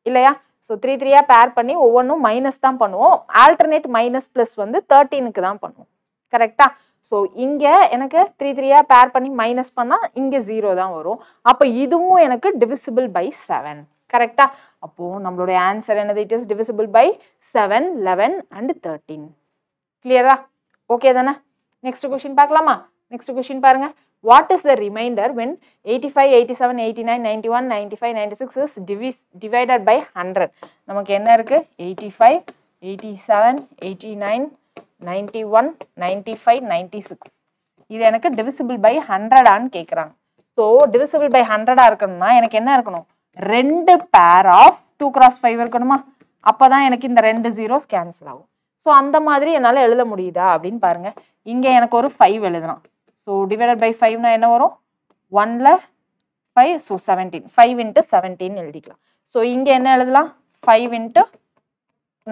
இல்லையா? ஸோ 3 3யா பேர் பண்ணி ஒவ்வொன்றும் மைனஸ் தான் பண்ணுவோம். ஆல்டர்னேட் மைனஸ் ப்ளஸ் 13க்கு தான் பண்ணுவோம். கரெக்டா? ஸோ இங்கே எனக்கு 3 3யா பேர் பண்ணி மைனஸ் பண்ணால் இங்கே 0 தான் வரும். அப்போ இதுவும் எனக்கு டிவிசிபிள் பை 7. கரெக்டா? அப்போது நம்மளுடைய ஆன்சர் என்னது? It is divisible by 7 11 and 13. கிளியரா? ஓகே தானே? நெக்ஸ்ட் கொஸ்டின் பார்க்கலாமா? நெக்ஸ்ட் கொஸ்டின் பாருங்க. What is the remainder when 85, 87, 89, 91, 95, 96 is divided by 100? நமக்கு என்ன இருக்கு? 85, 87, 89, 91, 95, 96. இது எனக்கு divisible by 100 ஆன்னு கேட்குறாங்க. ஸோ divisible by 100 இருக்கணும்னா எனக்கு என்ன இருக்கணும்? 2 பேர் ஆஃப் 2 × 5 இருக்கணுமா? அப்போ தான் எனக்கு இந்த 2 zeros கேன்சல் ஆகும். ஸோ அந்த மாதிரி என்னால் எழுத முடியுதா அப்படின்னு பாருங்க. இங்கே எனக்கு ஒரு 5 எழுதலாம். ஸோ டிவைடட் பை 5னா என்ன வரும்? 1ல் 5, ஸோ 17. 5 × 17 எழுதிக்கலாம். ஸோ இங்கே என்ன எழுதலாம்? 5 ×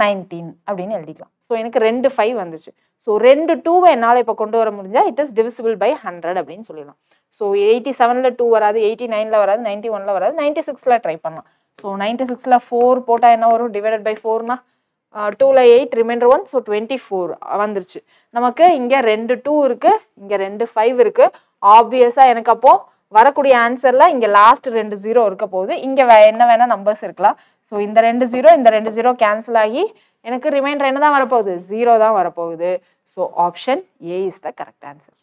19 அப்படின்னு எழுதிக்கலாம். ஸோ எனக்கு 2 5 வந்துச்சு. ஸோ 2 2வை என்னால் இப்போ கொண்டு வர முடிஞ்சால் இட் இஸ் டிவிசிபிள் பை 100 அப்படின்னு சொல்லிடலாம். ஸோ 87ல் 2 வராது, 89ல் வராது, 91ல் வராது, 96ல் ட்ரை பண்ணலாம். ஸோ 96ல் 4 போட்டால் என்ன வரும்? டிவைடட் பை 4னா 2ல் 8 ரிமைண்டர் 1, ஸோ 24 வந்துருச்சு. நமக்கு இங்கே 2 2 இருக்குது, இங்கே 2 5 இருக்குது. ஆப்வியஸாக எனக்கு அப்போது வரக்கூடிய ஆன்சரில் இங்கே லாஸ்ட் 2 0 இருக்க போகுது. இங்கே என்ன வேணால் நம்பர்ஸ் இருக்கலாம். ஸோ இந்த 2 0 இந்த 2 0 கேன்சல் ஆகி எனக்கு ரிமைண்டர் என்ன தான் வரப்போகுது? 0 தான் வரப்போகுது. So option A is the correct answer.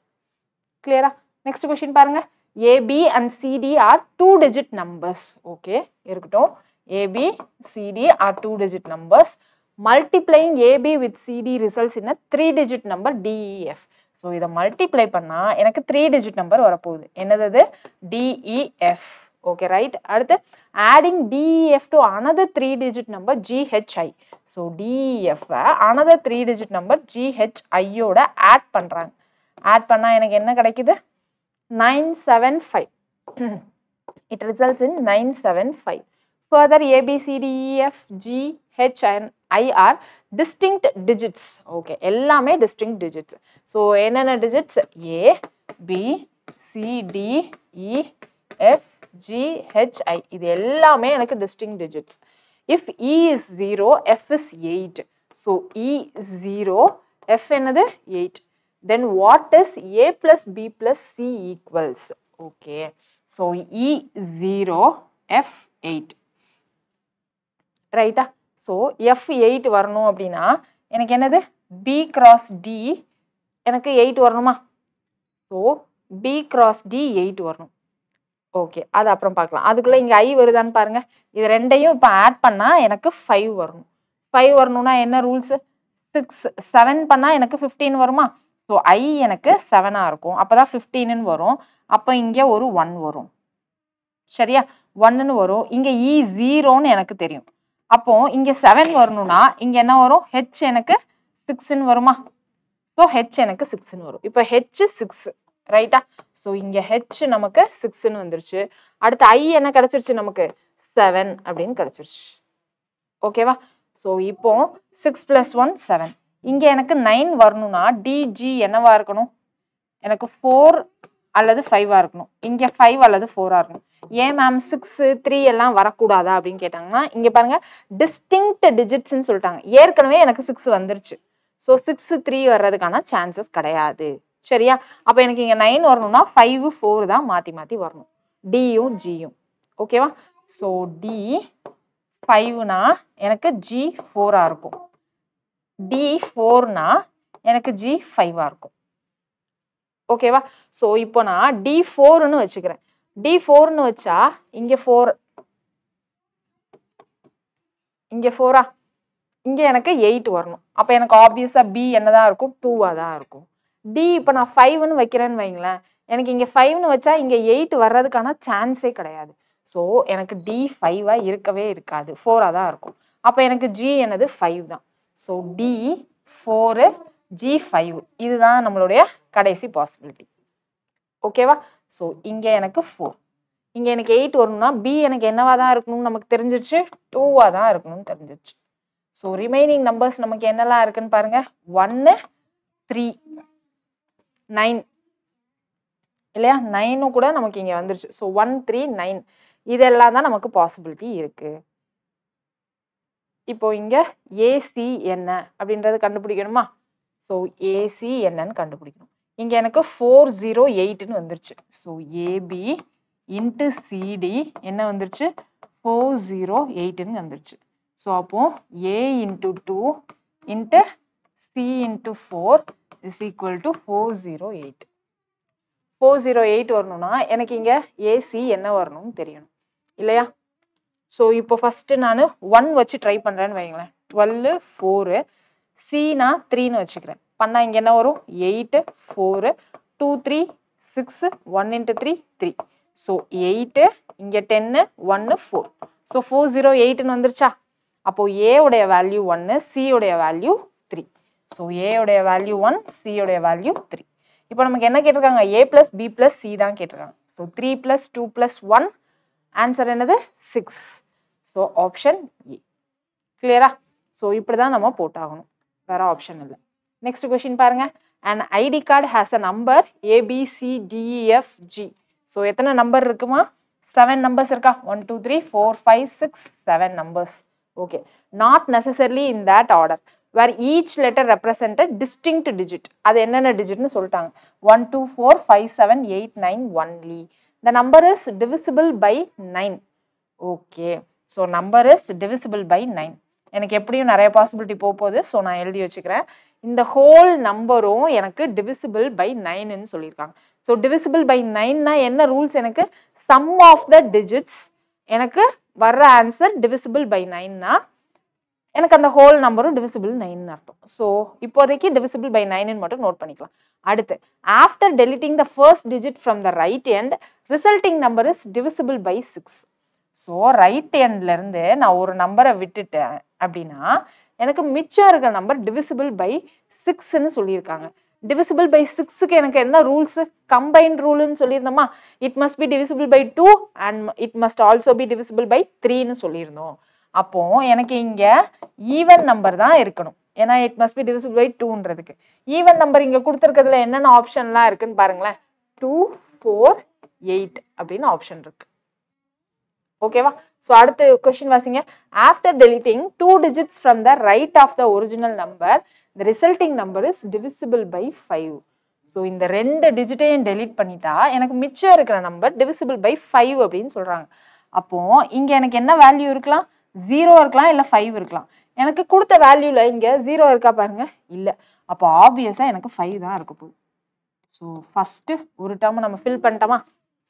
கிளியரா? நெக்ஸ்ட் கொஸ்டின் பாருங்கள். AB and CD are 2-digit numbers. ஓகே இருக்கட்டும். AB CD are 2-digit numbers. Multiplying AB with CD results in a 3-digit number DEF. So இதை multiply பண்ணால் எனக்கு 3-digit number வரப்போகுது. என்னது? DEF. Okay right. அடுத்து adding DEF to another 3-digit number GHI. ஸோ DEF another 3-digit number GHIயோட add பண்ணுறாங்க. Add பண்ணால் எனக்கு என்ன கிடைக்குது? 975. It results in 975. Further ABCDEF GH and I are distinct digits. Okay, எல்லாமே distinct digits. So என்னென்ன digits? A B C D E F G H I. இது எல்லாமே எனக்கு distinct digits. If E is 0, F is 8. So E is 0, F என்னது? 8. Then what is A plus B plus C equals? Okay, so E 0, F 8. ரைட்டா? So F8 வரணும் அப்படின்னா எனக்கு என்னது B cross D எனக்கு 8 வரணுமா? ஸோ B cross D 8 வரணும். Okay, அது அப்புறம் பார்க்கலாம். அதுக்குள்ளே இங்கே I வருதான்னு பாருங்க. இது ரெண்டையும் இப்போ ஆட் பண்ணால் எனக்கு 5 வரணும். 5 வரணும்னா என்ன ரூல்ஸு? 6 7 பண்ணால் எனக்கு 15 வருமா? ஸோ I எனக்கு 7ஆக இருக்கும். அப்போ தான் 15ன்னு வரும். அப்போ இங்கே ஒரு 1 வரும். சரியா? 1ன்னு வரும். இங்கே E 0ன்னு எனக்கு தெரியும். அப்போ இங்கே 7 வரணும்னா இங்கே என்ன வரும்? H எனக்கு 6ன்னு வருமா? ஸோ H எனக்கு 6ன்னு வரும். இப்போ H 6 ரைட்டா? ஸோ இங்கே H நமக்கு 6ன்னு வந்துருச்சு. அடுத்து I என்ன கிடச்சிருச்சு நமக்கு? 7 அப்படின்னு கிடச்சிருச்சு. ஓகேவா? ஸோ இப்போ 6 + 1 7. இங்கே எனக்கு 9 வரணும்னா DG என்னவா இருக்கணும்? எனக்கு 4 அல்லது 5ஆக இருக்கணும். இங்கே 5 அல்லது 4ஆக இருக்கணும். ஏன் மேம் 6 3 எல்லாம் வரக்கூடாதா அப்படின்னு கேட்டாங்கன்னா இங்கே பாருங்க டிஸ்டிங்க்ட் டிஜிட்ஸ்ன்னு சொல்லிட்டாங்க. ஏற்கனவே எனக்கு 6 வந்துருச்சு. ஸோ 6 3 வர்றதுக்கான சான்சஸ் கிடையாது. சரியா? அப்போ எனக்கு இங்கே 9 வரணும்னா 5 4 தான் மாற்றி மாற்றி வரணும். டியும் ஜியும். ஓகேவா? ஸோ டி 5னா எனக்கு ஜி 4ஆக இருக்கும். டி 4னா எனக்கு ஜி 5ஆக இருக்கும். ஓகேவா? ஸோ இப்போ நான் டி 4ன்னு வச்சுக்கிறேன். டி 4ன்னு வச்சா இங்கே 4 இங்கே 4ஆ? இங்கே எனக்கு 8 வரணும். அப்போ எனக்கு ஆப்வியஸாக பி என்னதான் இருக்கும்? 2ஆக தான் இருக்கும். டி இப்போ நான் 5ன்னு வைக்கிறேன்னு வைங்களேன். எனக்கு இங்கே 5ன்னு வச்சா இங்கே 8 வர்றதுக்கான சான்ஸே கிடையாது. ஸோ எனக்கு டி 5ஆக இருக்கவே இருக்காது. 4ஆக தான் இருக்கும். அப்போ எனக்கு ஜி என்னது 5 தான். ஸோ டி 4 ஜி 5 இதுதான் நம்மளுடைய கடைசி பாசிபிலிட்டி. ஓகேவா? ஸோ இங்கே எனக்கு 4 இங்கே எனக்கு 8 வரணும்னா பி எனக்கு என்னவா தான் இருக்கணும்னு நமக்கு தெரிஞ்சிருச்சு? 2ஆக தான் இருக்கணும்னு தெரிஞ்சிருச்சு. ஸோ ரிமைனிங் நம்பர்ஸ் நமக்கு என்னெல்லாம் இருக்குன்னு பாருங்க. 1 3 9 இல்லையா? 9ம் கூட நமக்கு இங்கே வந்துருச்சு. ஸோ 1 3 9 இதெல்லாம் தான் நமக்கு பாசிபிலிட்டி இருக்கு. இப்போ இங்கே ஏசி என்ன அப்படின்றது கண்டுபிடிக்கணுமா? ஸோ ஏசி என்னன்னு கண்டுபிடிக்கணும். இங்கே எனக்கு 408ன்னு வந்துருச்சு. ஸோ ஏபி இன்ட்டு சிடி என்ன வந்துருச்சு? 408ன்னு வந்துருச்சு. ஸோ அப்போ A into 2 into C into 4 is equal to 408. 408 வரணும்னா எனக்கு இங்கே ஏசி என்ன வரணும்னு தெரியணும் இல்லையா? ஸோ இப்போ ஃபஸ்ட்டு நான் 1 வச்சு ட்ரை பண்ணுறேன்னு வைங்களேன். 12 4 சி நான் 3ன்னு வச்சுக்கிறேன். பண்ணால் இங்கே என்ன வரும்? 8 4 2 3 6 1 இன்ட்டு 3 3. ஸோ 8 இங்கே 10 1 4. ஸோ 408ன்னு வந்துருச்சா? அப்போது ஏ உடைய வேல்யூ 1 சி உடைய வேல்யூ 3. ஸோ ஏ உடைய வேல்யூ 1 சி உடைய வேல்யூ 3. இப்போ நமக்கு என்ன கேட்டிருக்காங்க? ஏ ப்ளஸ் பி ப்ளஸ் சி தான் கேட்டிருக்காங்க. ஸோ 3 + 2 + 1 ஆன்சர் என்னது? 6. So option A. கிளியரா? ஸோ இப்படி தான் நம்ம போட்டாகணும், வேற ஆப்ஷன் இல்லை. நெக்ஸ்ட் கொஸ்டின் பாருங்க. And ID card has a number ABCDEFG. So எத்தனை நம்பர் இருக்குமா? 7 நம்பர்ஸ் இருக்கா? 1 2 3 4 5 6 7 numbers. Okay, not necessarily in that order where each letter represent a distinct digit. அது என்னென்ன டிஜிட்னு சொல்லிட்டாங்க. 1 2 4 5 7 8 9 only. The number is divisible by 9. Okay, so number is divisible by 9. எனக்கு எப்படியும் நிறைய possibility போகுது. ஸோ நான் எழுதி வச்சுக்கிறேன். இந்த ஹோல் நம்பரும் எனக்கு divisible by 9ன்னு சொல்லியிருக்காங்க. ஸோ divisible by 9னா என்ன ரூல்ஸ்? எனக்கு சம் ஆஃப் த டிஜிட்ஸ் எனக்கு வர்ற ஆன்சர் divisible by 9னா எனக்கு அந்த ஹோல் நம்பரும் divisible 9ன்னு அர்த்தம். ஸோ இப்போதைக்கு divisible by 9ன்னு மட்டும் நோட் பண்ணிக்கலாம். அடுத்து, after deleting the first digit from the right end resulting number is divisible by 6. So right எண்ட்லேருந்து நான் ஒரு நம்பரை விட்டுட்டேன் அப்படின்னா எனக்கு மிச்சம் இருக்கிற நம்பர் divisible by 6ன்னு சொல்லியிருக்காங்க. divisible by 6க்கு எனக்கு என்ன ரூல்ஸு? கம்பைன் ரூல்னு சொல்லியிருந்தோமா? It must be divisible by 2 and it must also be divisible by 3ன்னு சொல்லியிருந்தோம். அப்போ எனக்கு இங்கே ஈவன் நம்பர் தான் இருக்கணும். ஏன்னா it must be divisible by 2ன்றதுக்கு ஈவன் நம்பர் இங்கே கொடுத்துருக்கிறதுல என்னென்ன ஆப்ஷன்லாம் இருக்குன்னு பாருங்களேன். 2 4 8 அப்படின்னு ஆப்ஷன் இருக்கு. ஓகேவா? ஸோ அடுத்த கொஸ்டின் வாசிங்க. After deleting 2 digits from the right of the original number, the resulting number is divisible by 5. So இந்த 2 டிஜிட்டையும் டெலிட் பண்ணிட்டா எனக்கு மிச்சம் இருக்கிற நம்பர் divisible by 5 அப்படின்னு சொல்கிறாங்க. அப்போது இங்கே எனக்கு என்ன வேல்யூ இருக்கலாம்? 0 இருக்கலாம் இல்லை 5 இருக்கலாம். எனக்கு கொடுத்த வேல்யூவில் இங்கே 0 இருக்கா பாருங்க, இல்லை. அப்போ ஆப்வியஸாக எனக்கு 5 தான் இருக்க போகுது. ஸோ ஃபஸ்ட்டு ஒரு டேர்ம் நம்ம ஃபில் பண்ணிட்டோமா?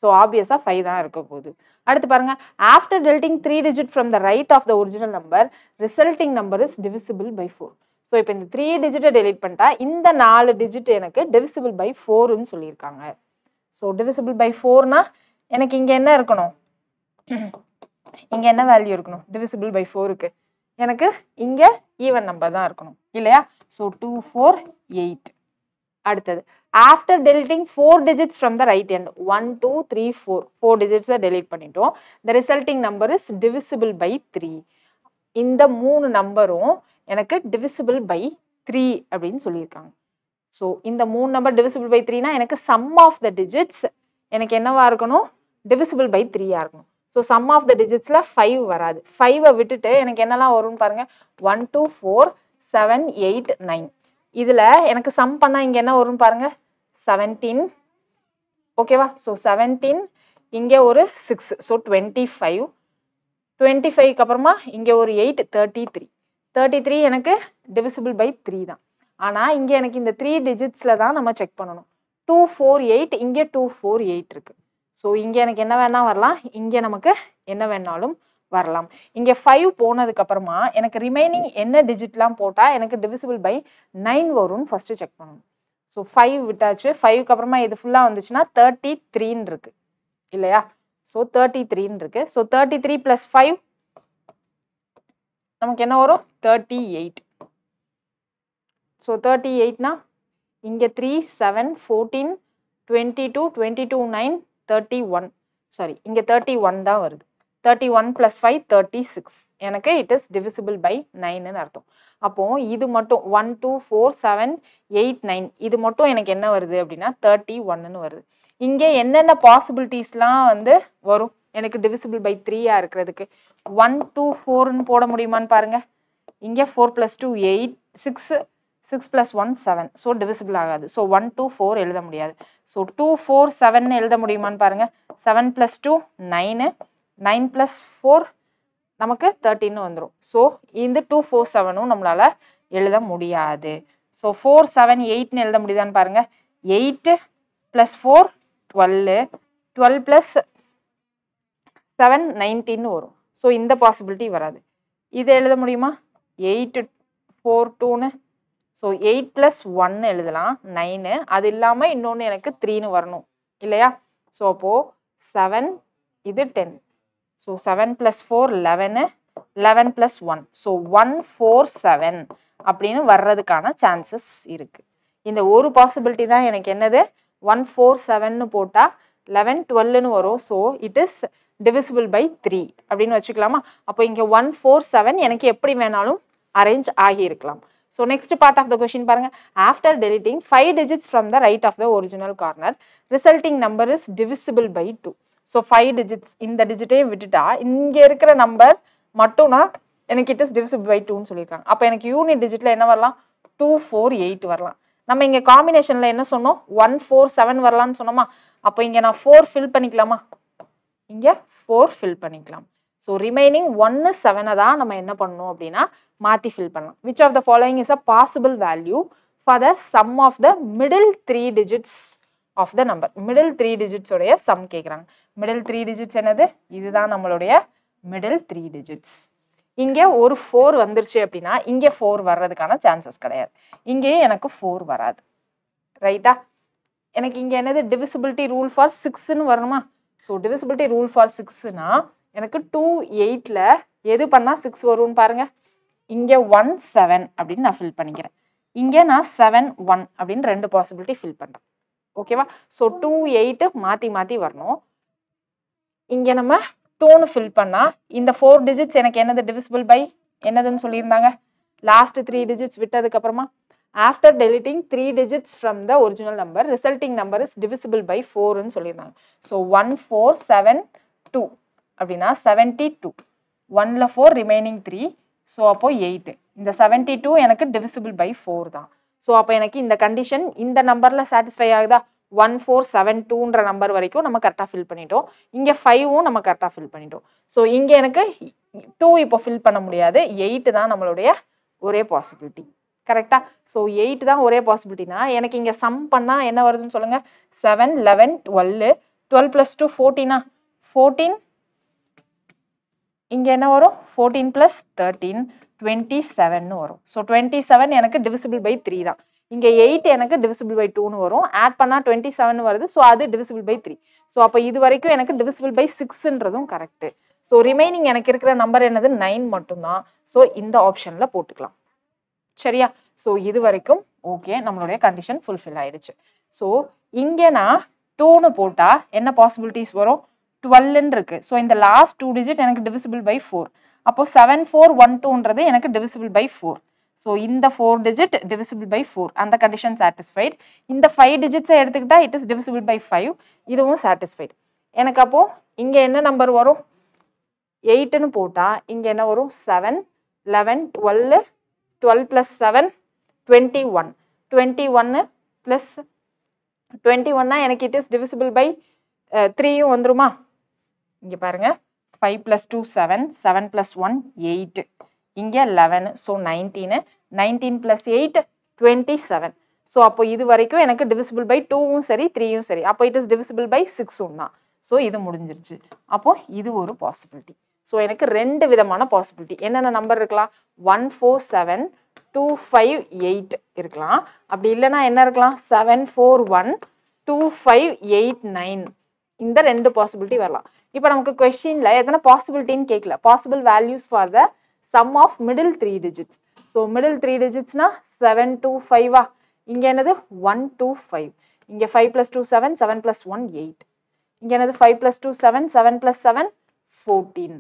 ஸோ ஆப்வியஸாக 5 தான் இருக்க போகுது. அடுத்து பாருங்க, after deleting 3 digit from the right of the original number resulting number is divisible by 4. So இப்போ இந்த 3 டிஜிட்டை டெலிட் பண்ணிட்டா இந்த 4 டிஜிட் எனக்கு டிவிசிபிள் பை 4ன்னு சொல்லியிருக்காங்க. ஸோ டிவிசிபிள் பை 4னா எனக்கு இங்கே என்ன இருக்கணும், இங்கே என்ன வேல்யூ இருக்கணும்? டிவிசிபிள் பை 4க்கு எனக்கு இங்கே ஈவன் நம்பர் தான் இருக்கணும் இல்லையா? ஸோ 2, 4, 8. அடுத்தது after deleting 4 digits from the right end 1, 2, 3, 4 digits delete பண்ணிட்டோம். the resulting number is divisible by 3. இந்த 3 நம்பரும் எனக்கு divisible by 3 அப்படின்னு சொல்லியிருக்காங்க. ஸோ இந்த 3 நம்பர் divisible by 3னா எனக்கு sum of the digits எனக்கு என்னவா இருக்கணும்? divisible by 3 இருக்கணும். ஸோ sum of the digitsல 5 வராது. 5 விட்டுட்டு எனக்கு என்னெல்லாம் வரும்னு பாருங்க, 1, 2, 4, 7, 8, 9. இதில் எனக்கு சம் பண்ணால் இங்கே என்ன வரும்னு பாருங்க, 17. ஓகேவா? ஸோ 17, இங்கே ஒரு 6, ஸோ 25. 25க்கு அப்புறமா இங்கே ஒரு 8, 33. 33 எனக்கு டிவிசிபிள் பை 3 தான். ஆனால் இங்கே எனக்கு இந்த 3 டிஜிட்ஸில் தான் நம்ம செக் பண்ணணும். 2, 4, 8, இங்கே 2, 4, 8 இருக்கு. ஸோ இங்கே எனக்கு என்ன வேணால் வரலாம், இங்கே நமக்கு என்ன வேணாலும் வரலாம். இங்கே 5 போனதுக்கு அப்புறமா எனக்கு ரிமைனிங் என்ன டிஜிட்லாம் போட்டால் எனக்கு டிவிசிபிள் பை 9 வரும்னு ஃபஸ்ட்டு செக் பண்ணணும். ஸோ 5 விட்டாச்சு. 5க்கு அப்புறமா இது ஃபுல்லாக வந்துச்சுன்னா 33ன்னு இருக்கு இல்லையா? ஸோ 33ன்னு இருக்கு. ஸோ 33 + 5 நமக்கு என்ன வரும்? 38. ஸோ 38னா இங்கே 3, 7, 14, 22, 22, 9, 31. சாரி, இங்கே 31 தான் வருது. 31 + 5, 36. எனக்கு இட் இஸ் டிவிசிபிள் பை 9ன்னு அர்த்தம். அப்போ இது மட்டும் 1, 2, 4, 7, 8, 9 இது மட்டும் எனக்கு என்ன வருது அப்படின்னா 31ன்னு வருது. இங்கே என்னென்ன பாசிபிலிட்டிஸ்லாம் வந்து வரும் எனக்கு டிவிசிபிள் பை 3 இருக்கிறதுக்கு? 1, 2, 4ன்னு போட முடியுமான்னு பாருங்க. இங்கே 4 + 2 8, 6, 6 + 1 7. ஸோ டிவிசிபிள் ஆகாது. ஸோ 1, 2, 4 எழுத முடியாது. ஸோ 2, 4, 7ன்னு எழுத முடியுமான்னு பாருங்க. 7 + 2 9, 9 + 4 நமக்கு 13 வந்துடும். ஸோ இந்த 2, 4, 7ம் நம்மளால எழுத முடியாது. ஸோ 4, 7, 8ன்னு எழுத முடியுதான்னு பாருங்க. 8 + 4 12, 12 + 7 19 வரும். ஸோ இந்த பாசிபிலிட்டி வராது. இது எழுத முடியுமா? 8, 4, 2ன்னு. ஸோ 8 + 1 எழுதலாம் 9. அது இல்லாமல் இன்னொன்று எனக்கு 3ன்னு வரணும் இல்லையா? ஸோ அப்போது 7, இது 10. ஸோ 7 + 4 11, 11 + 1. ஸோ 1, 4, 7 அப்படின்னு வர்றதுக்கான சான்சஸ் இருக்குது. இந்த ஒரு பாசிபிலிட்டி தான் எனக்கு என்னது, 1, 4, 7ன்னு போட்டால் 11, 12ன்னு வரும். So it is divisible by 3 அப்படின்னு வச்சுக்கலாமா? அப்போ இங்கே 1, 4, 7 எனக்கு எப்படி வேணாலும் அரேஞ்ச் ஆகியிருக்கலாம். So next part of the question பாருங்க. After deleting 5 digits from the right of the original corner resulting number is divisible by 2. So 5 digits இந்த டிஜிட்டையும் விட்டுட்டா இங்கே இருக்கிற நம்பர் மட்டும்னா எனக்கு இட் இஸ் டிவிசிபிள் பை 2ன்னு சொல்லியிருக்காங்க. அப்போ எனக்கு யூனிட் டிஜிட்டில் என்ன வரலாம்? 2, 4, 8 வரலாம். நம்ம இங்கே காம்பினேஷனில் என்ன சொன்னோம்? 1, 4, 7 வரலான்னு சொன்னோமா? அப்போ இங்கே நான் 4 ஃபில் பண்ணிக்கலாமா? இங்கே 4 ஃபில் பண்ணிக்கலாம். ஸோ ரிமைனிங் 1, 7 தான் நம்ம என்ன பண்ணணும் அப்படின்னா மாற்றி ஃபில் பண்ணலாம். Which of the following is a possible value for the sum of the middle 3 digits of the number? Middle 3 digits உடைய சம் கேட்குறாங்க. மிடில் 3 digits என்னது? இதுதான் நம்மளுடைய மிடில் 3 digits. இங்கே ஒரு 4 வந்துருச்சு அப்படின்னா இங்கே 4 வர்றதுக்கான சான்சஸ் கிடையாது. இங்கேயே எனக்கு 4 வராது. ரைட்டா? எனக்கு இங்கே என்னது? டிவிசிபிலிட்டி ரூல் ஃபார் 6ன்னு வரணுமா? ஸோ டிவிசிபிலிட்டி ரூல் ஃபார் 6னா எனக்கு 2, 8ல் எது பண்ணால் 6 வரும்னு பாருங்க. இங்கே 1, 7 அப்படின்னு நான் ஃபில் பண்ணிக்கிறேன். இங்கே நான் 7, 1 அப்படின்னு 2 பாசிபிலிட்டி ஃபில் பண்ணுறேன். ஓகேவா? ஸோ 2, 8 மாற்றி மாற்றி வரணும். இங்கே நம்ம 2ன்னு ஃபில் பண்ணால் இந்த 4 digits எனக்கு என்னது டிவிசிபிள் பை என்னதுன்னு சொல்லியிருந்தாங்க? லாஸ்ட் 3 digits விட்டதுக்கப்புறமா after deleting 3 digits from the original number resulting number is divisible by 4ன்னு சொல்லியிருந்தாங்க. ஸோ 1, 4, 7, 2 அப்படின்னா 72. 1ல் 4 ரிமைனிங் 3. ஸோ அப்போது 8. இந்த 72 எனக்கு டிவிசிபிள் பை 4 தான். ஸோ அப்போ எனக்கு இந்த கண்டிஷன் இந்த நம்பரில் சாட்டிஸ்ஃபை ஆகுதா? 1, 4, 7, 2ன்ற நம்பர் வரைக்கும் நம்ம கரெக்டாக ஃபில் பண்ணிட்டோம். இங்கே 5ம் நம்ம கரெக்டாக ஃபில் பண்ணிட்டோம். ஸோ இங்கே எனக்கு 2 இப்போ ஃபில் பண்ண முடியாது, 8 தான் நம்மளுடைய ஒரே பாசிபிலிட்டி. கரெக்டா? ஸோ 8 தான் ஒரே பாசிபிலிட்டினா எனக்கு இங்கே சம் பண்ணால் என்ன வருதுன்னு சொல்லுங்க. 7, 11, 12, 12 + 2 14. 14 இங்கே என்ன வரும்? 14 + 13 27 வரும். ஸோ 27 எனக்கு டிவிசிபிள் பை 3 தான். இங்கே 8 எனக்கு டிவிசிபிள் பை 2ன்னு வரும். ஆட் பண்ணால் 27 வருது. ஸோ அது டிவிசிபிள் பை 3. ஸோ அப்போ இது வரைக்கும் எனக்கு டிவிசிபிள் பை 6ன்றதும் கரெக்டு. ஸோ ரிமைனிங் எனக்கு இருக்கிற நம்பர் என்னது? 9 மட்டும்தான். ஸோ இந்த ஆப்ஷனில் போட்டுக்கலாம். சரியா? ஸோ இது வரைக்கும் ஓகே, நம்மளுடைய கண்டிஷன் ஃபுல்ஃபில் ஆயிடுச்சு. ஸோ இங்கே நான் 2ன்னு போட்டால் என்ன பாசிபிலிட்டிஸ் வரும்? 12ன்னு இருக்கு. ஸோ இந்த லாஸ்ட் 2 டிஜிட் எனக்கு டிவிசிபிள் பை 4. அப்போ 7412ன்றது எனக்கு டிவிசிபிள் பை 4. ஸோ இந்த 4 டிஜிட் டிவிசிபிள் பை 4, அந்த கண்டிஷன் சாட்டிஸ்ஃபைட். இந்த 5 டிஜிட்ஸை எடுத்துக்கிட்டா இட் இஸ் டிவிசிபிள் பை 5, இதுவும் சாட்டிஸ்ஃபைட். எனக்கு அப்போ இங்கே என்ன நம்பர் வரும்? 8ன்னு போட்டால் இங்கே என்ன வரும்? 7, 11, 12, 12 + 7 21. 21 + 21 எனக்கு இட் இஸ் டிவிசிபிள் பை 3யும் வந்துருமா? இங்கே பாருங்க, 5 + 2 7, 7 + 1 8, இங்கே 11, ஸோ 19, 19 + 8 27. ஸோ அப்போ இது வரைக்கும் எனக்கு டிவிசிபிள் பை 2வும் சரி 3யும் சரி. அப்போ இட் இஸ் டிவிசிபிள் பை 6ம் தான். ஸோ இது முடிஞ்சிருச்சு. அப்போ இது ஒரு பாசிபிலிட்டி. ஸோ எனக்கு 2 விதமான பாசிபிலிட்டி. என்னென்ன நம்பர் இருக்கலாம்? 1 4 7 2 5 8 இருக்கலாம். அப்படி இல்லைன்னா என்ன இருக்கலாம்? 7 4 1 2 5 8 9. இந்த 2 பாசிபிலிட்டி வரலாம். இப்போ நமக்கு கொஸ்டின்ல எத்தனை பாசிபிலிட்டின்னு கேட்கல. Possible values for the sum of middle 3 digits. So middle 3 டிஜிட்ஸ்னா 7 2 5. இங்கே என்னது? 1 2 5. இங்கே 5 + 2 7, 7 + 1 8. இங்கே என்னது? 5 + 2 7, 7 + 7 14.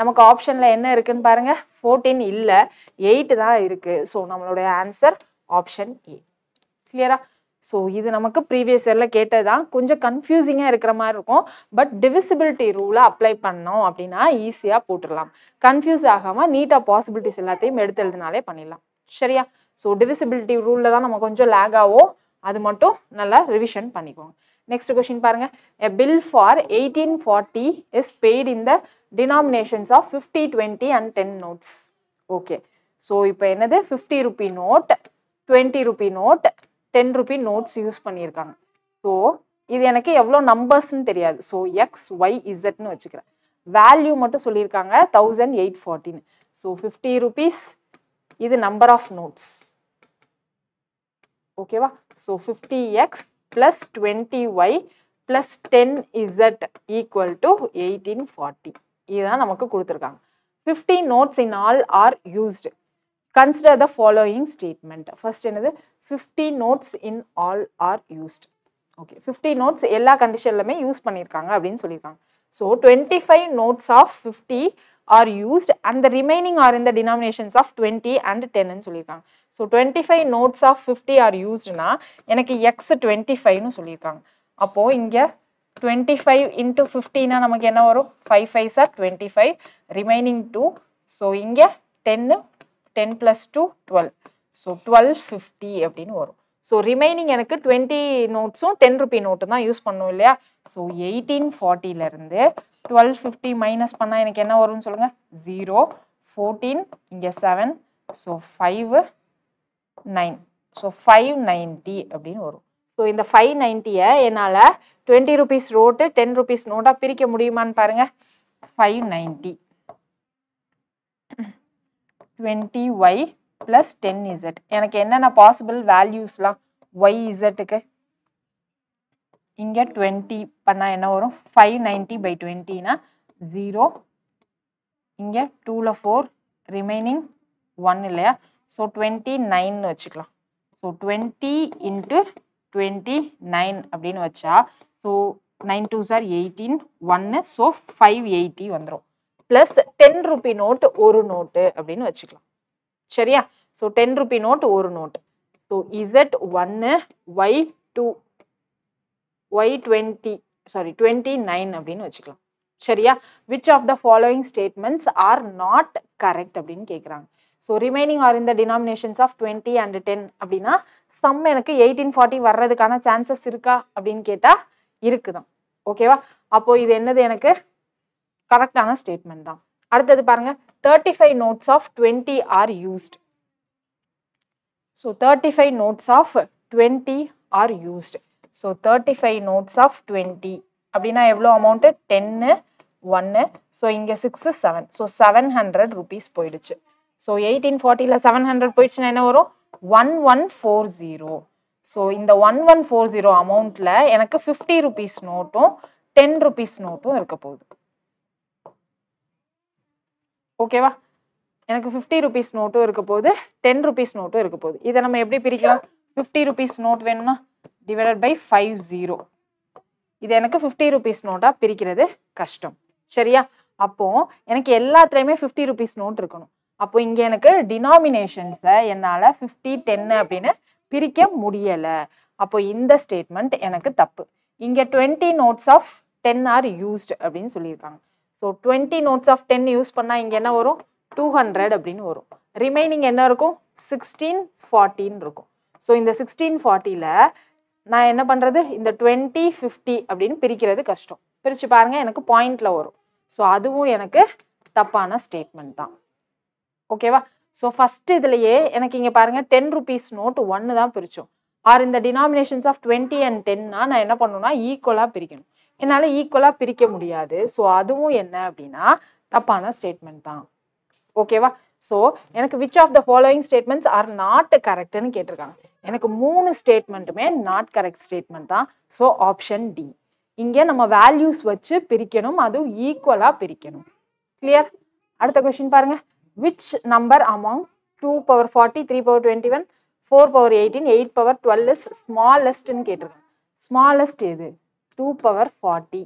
நமக்கு ஆப்ஷனில் என்ன இருக்குன்னு பாருங்க. 14 இல்லை, 8 தான் இருக்கு. ஸோ நம்மளுடைய ஆன்சர் ஆப்ஷன் ஏ. கிளியரா? ஸோ இது நமக்கு ப்ரீவியஸ் இயரில் கேட்டதுதான். கொஞ்சம் கன்ஃபியூசிங்காக இருக்கிற மாதிரி இருக்கும். பட் டிவிசிபிலிட்டி ரூலை அப்ளை பண்ணோம் அப்படின்னா ஈஸியாக போட்டுடலாம். கன்ஃபியூஸ் ஆகாமல் நீட்டாக பாசிபிலிட்டிஸ் எல்லாத்தையும் எடுத்து எழுதினாலே பண்ணிடலாம். சரியா? ஸோ டிவிசிபிலிட்டி ரூலில் தான் நம்ம கொஞ்சம் லேக் ஆகும். அது மட்டும் நல்லா ரிவிஷன் பண்ணிக்கோங்க. நெக்ஸ்ட் கொஸ்டின் பாருங்க. A bill for 1840 is paid in the denominations of 50, 20 and 10 notes. Okay. So இப்போ என்னது? 50 rupee note, 20 rupee note, 10 rupee notes use பண்ணியிருக்காங்க. ஸோ இது எனக்கு எவ்வளோ நம்பர்ஸ்ன்னு தெரியாது. ஸோ எக்ஸ் ஒய் இசட்னு வச்சுக்கிறேன். வேல்யூ மட்டும் சொல்லியிருக்காங்க 1840. ஸோ 50 rupees இது நம்பர் ஆஃப் நோட்ஸ். ஓகேவா? So 50x plus 20y plus 10z equal to 1840. இதுதான் நமக்கு கொடுத்துருக்காங்க. 50 notes in all are used. Consider the following statement. First என்னது? 50 notes in all are used. Okay, 50 notes எல்லா கண்டிஷன்லமே use பண்ணியிருக்காங்க அப்படின்னு சொல்லியிருக்காங்க. So 25 notes of 50 are used and the remaining are in the denominations of 20 and 10 ன்னு சொல்லியிருக்காங்க. So 25 notes of 50 are usedனா எனக்கு x 25ன்னு சொல்லியிருக்காங்க. அப்போ இங்க 25 into 50னா நமக்கு என்ன வரும்? 5 5s are 25, remaining 2. So இங்க 10 plus 2 12. So 1250 அப்படின்னு வரும். ஸோ ரிமைனிங் எனக்கு 20 நோட்ஸும் 10 rupee நோட்டும் தான் யூஸ் பண்ணும் இல்லையா? ஸோ 1840லேருந்து 1250 மைனஸ் பண்ணால் எனக்கு என்ன வரும்னு சொல்லுங்கள்? 0, 14, இங்கே 7, ஸோ 5, 9. ஸோ 590 அப்படின்னு வரும். ஸோ இந்த 590-ஐ என்னால் 20 rupees நோட்டு 10 rupees நோட்டாக பிரிக்க முடியுமான்னு பாருங்கள். 590 20y plus 10z. எனக்கு என்னென்ன பாசிபிள் வேல்யூஸ்லாம் yzக்கு? இங்கே 20 பண்ணால் என்ன வரும்? 590/20னா 0. இங்கே 2ல் 4, ரிமைனிங் 1 இல்லையா? ஸோ 29ன்னு வச்சுக்கலாம். ஸோ 20 into 29 அப்படின்னு வச்சா ஸோ 9 2s are 18, 1, ஸோ 580 வந்துடும். ப்ளஸ் 10 rupee நோட்டு ஒரு நோட்டு அப்படின்னு வச்சுக்கலாம். சரியா? ஸோ 10 rupee நோட் ஒரு note. So Z1 Y2 Y20 sorry 29 அப்படின்னு வச்சுக்கலாம். சரியா? Which of the following statements are not correct அப்படின்னு கேட்குறாங்க. ஸோ ரிமைனிங் ஆர் இந்த டினாமினேஷன்ஸ் ஆஃப் 20 and 10 அப்படின்னா சம் எனக்கு 1840 வர்றதுக்கான சான்சஸ் இருக்கா அப்படின்னு கேட்டால் இருக்குதான். ஓகேவா? அப்போ இது என்னது? எனக்கு கரெக்டான ஸ்டேட்மெண்ட் தான். அடுத்தது பாருங்க 35 notes of 20 are used. So 35 notes of 20 are used. So 35 notes of 20 அப்படின்னா எவ்வளோ amount 10 1 so இங்க 6 7 so 700 rupees போயிடுச்சு. So 1840ல 700 போயிடுச்சுன்னா என்ன வரும் 1140. So இந்த 1140 amountல எனக்கு 50 rupees நோட்டும் 10 rupees நோட்டும் இருக்க போகுது. ஓகேவா? எனக்கு 50 rupees நோட்டும் இருக்க போகுது 10 rupees நோட்டும் இருக்க போகுது. இதை நம்ம எப்படி பிரிக்கலாம்? 50 rupees நோட் வேணும்னா divided by 50. இது எனக்கு 50 rupees நோட்டா பிரிக்கிறது கஷ்டம். சரியா? அப்போ எனக்கு எல்லாத்துலயுமே 50 rupees நோட் இருக்கணும். அப்போ இங்க எனக்கு டினாமினேஷன்ஸை என்னால 50 10 அப்படின்னு பிரிக்க முடியல. அப்போ இந்த ஸ்டேட்மெண்ட் எனக்கு தப்பு. இங்க 20 notes of 10 are used அப்படின்னு சொல்லியிருக்காங்க. ஸோ 20 notes of 10 யூஸ் பண்ணா இங்க என்ன வரும் 200 அப்படின்னு வரும். ரிமைனிங் என்ன இருக்கும் 1640 இருக்கும். ஸோ இந்த 1640ல நான் என்ன பண்றது இந்த 20 50 அப்படின்னு பிரிக்கிறது கஷ்டம். பிரிச்சு பாருங்க எனக்கு பாயிண்ட்ல வரும். ஸோ அதுவும் எனக்கு தப்பான ஸ்டேட்மெண்ட் தான். ஓகேவா? ஸோ ஃபர்ஸ்ட் இதுலயே எனக்கு இங்க பாருங்க 10 rupees நோட் 1 தான் பிரிச்சோம். ஆர் இந்த டினாமினேஷன்ஸ் ஆஃப் 20 and 10னா நான் என்ன பண்ணணும்னா ஈக்குவலா பிரிக்கணும். என்னால ஈக்குவலா பிரிக்க முடியாது. ஸோ அதுவும் என்ன அப்படின்னா தப்பான ஸ்டேட்மெண்ட் தான். ஓகேவா? ஸோ எனக்கு which of the following statements are not கரெக்ட்னு கேட்டிருக்காங்க. எனக்கு 3 ஸ்டேட்மெண்ட்டுமே நாட் கரெக்ட் ஸ்டேட்மெண்ட் தான். So option D. இங்கே நம்ம வேல்யூஸ் வச்சு பிரிக்கணும், அதுவும் ஈக்குவலா பிரிக்கணும். கிளியர்? அடுத்த கொஸ்டின் பாருங்க. Which number among 2 power 40 3 power 21 4 power 18 8 power 12 is ஸ்மாலஸ்ட்னு கேட்டிருக்காங்க. ஸ்மாலஸ்ட் எது? 2 power 40.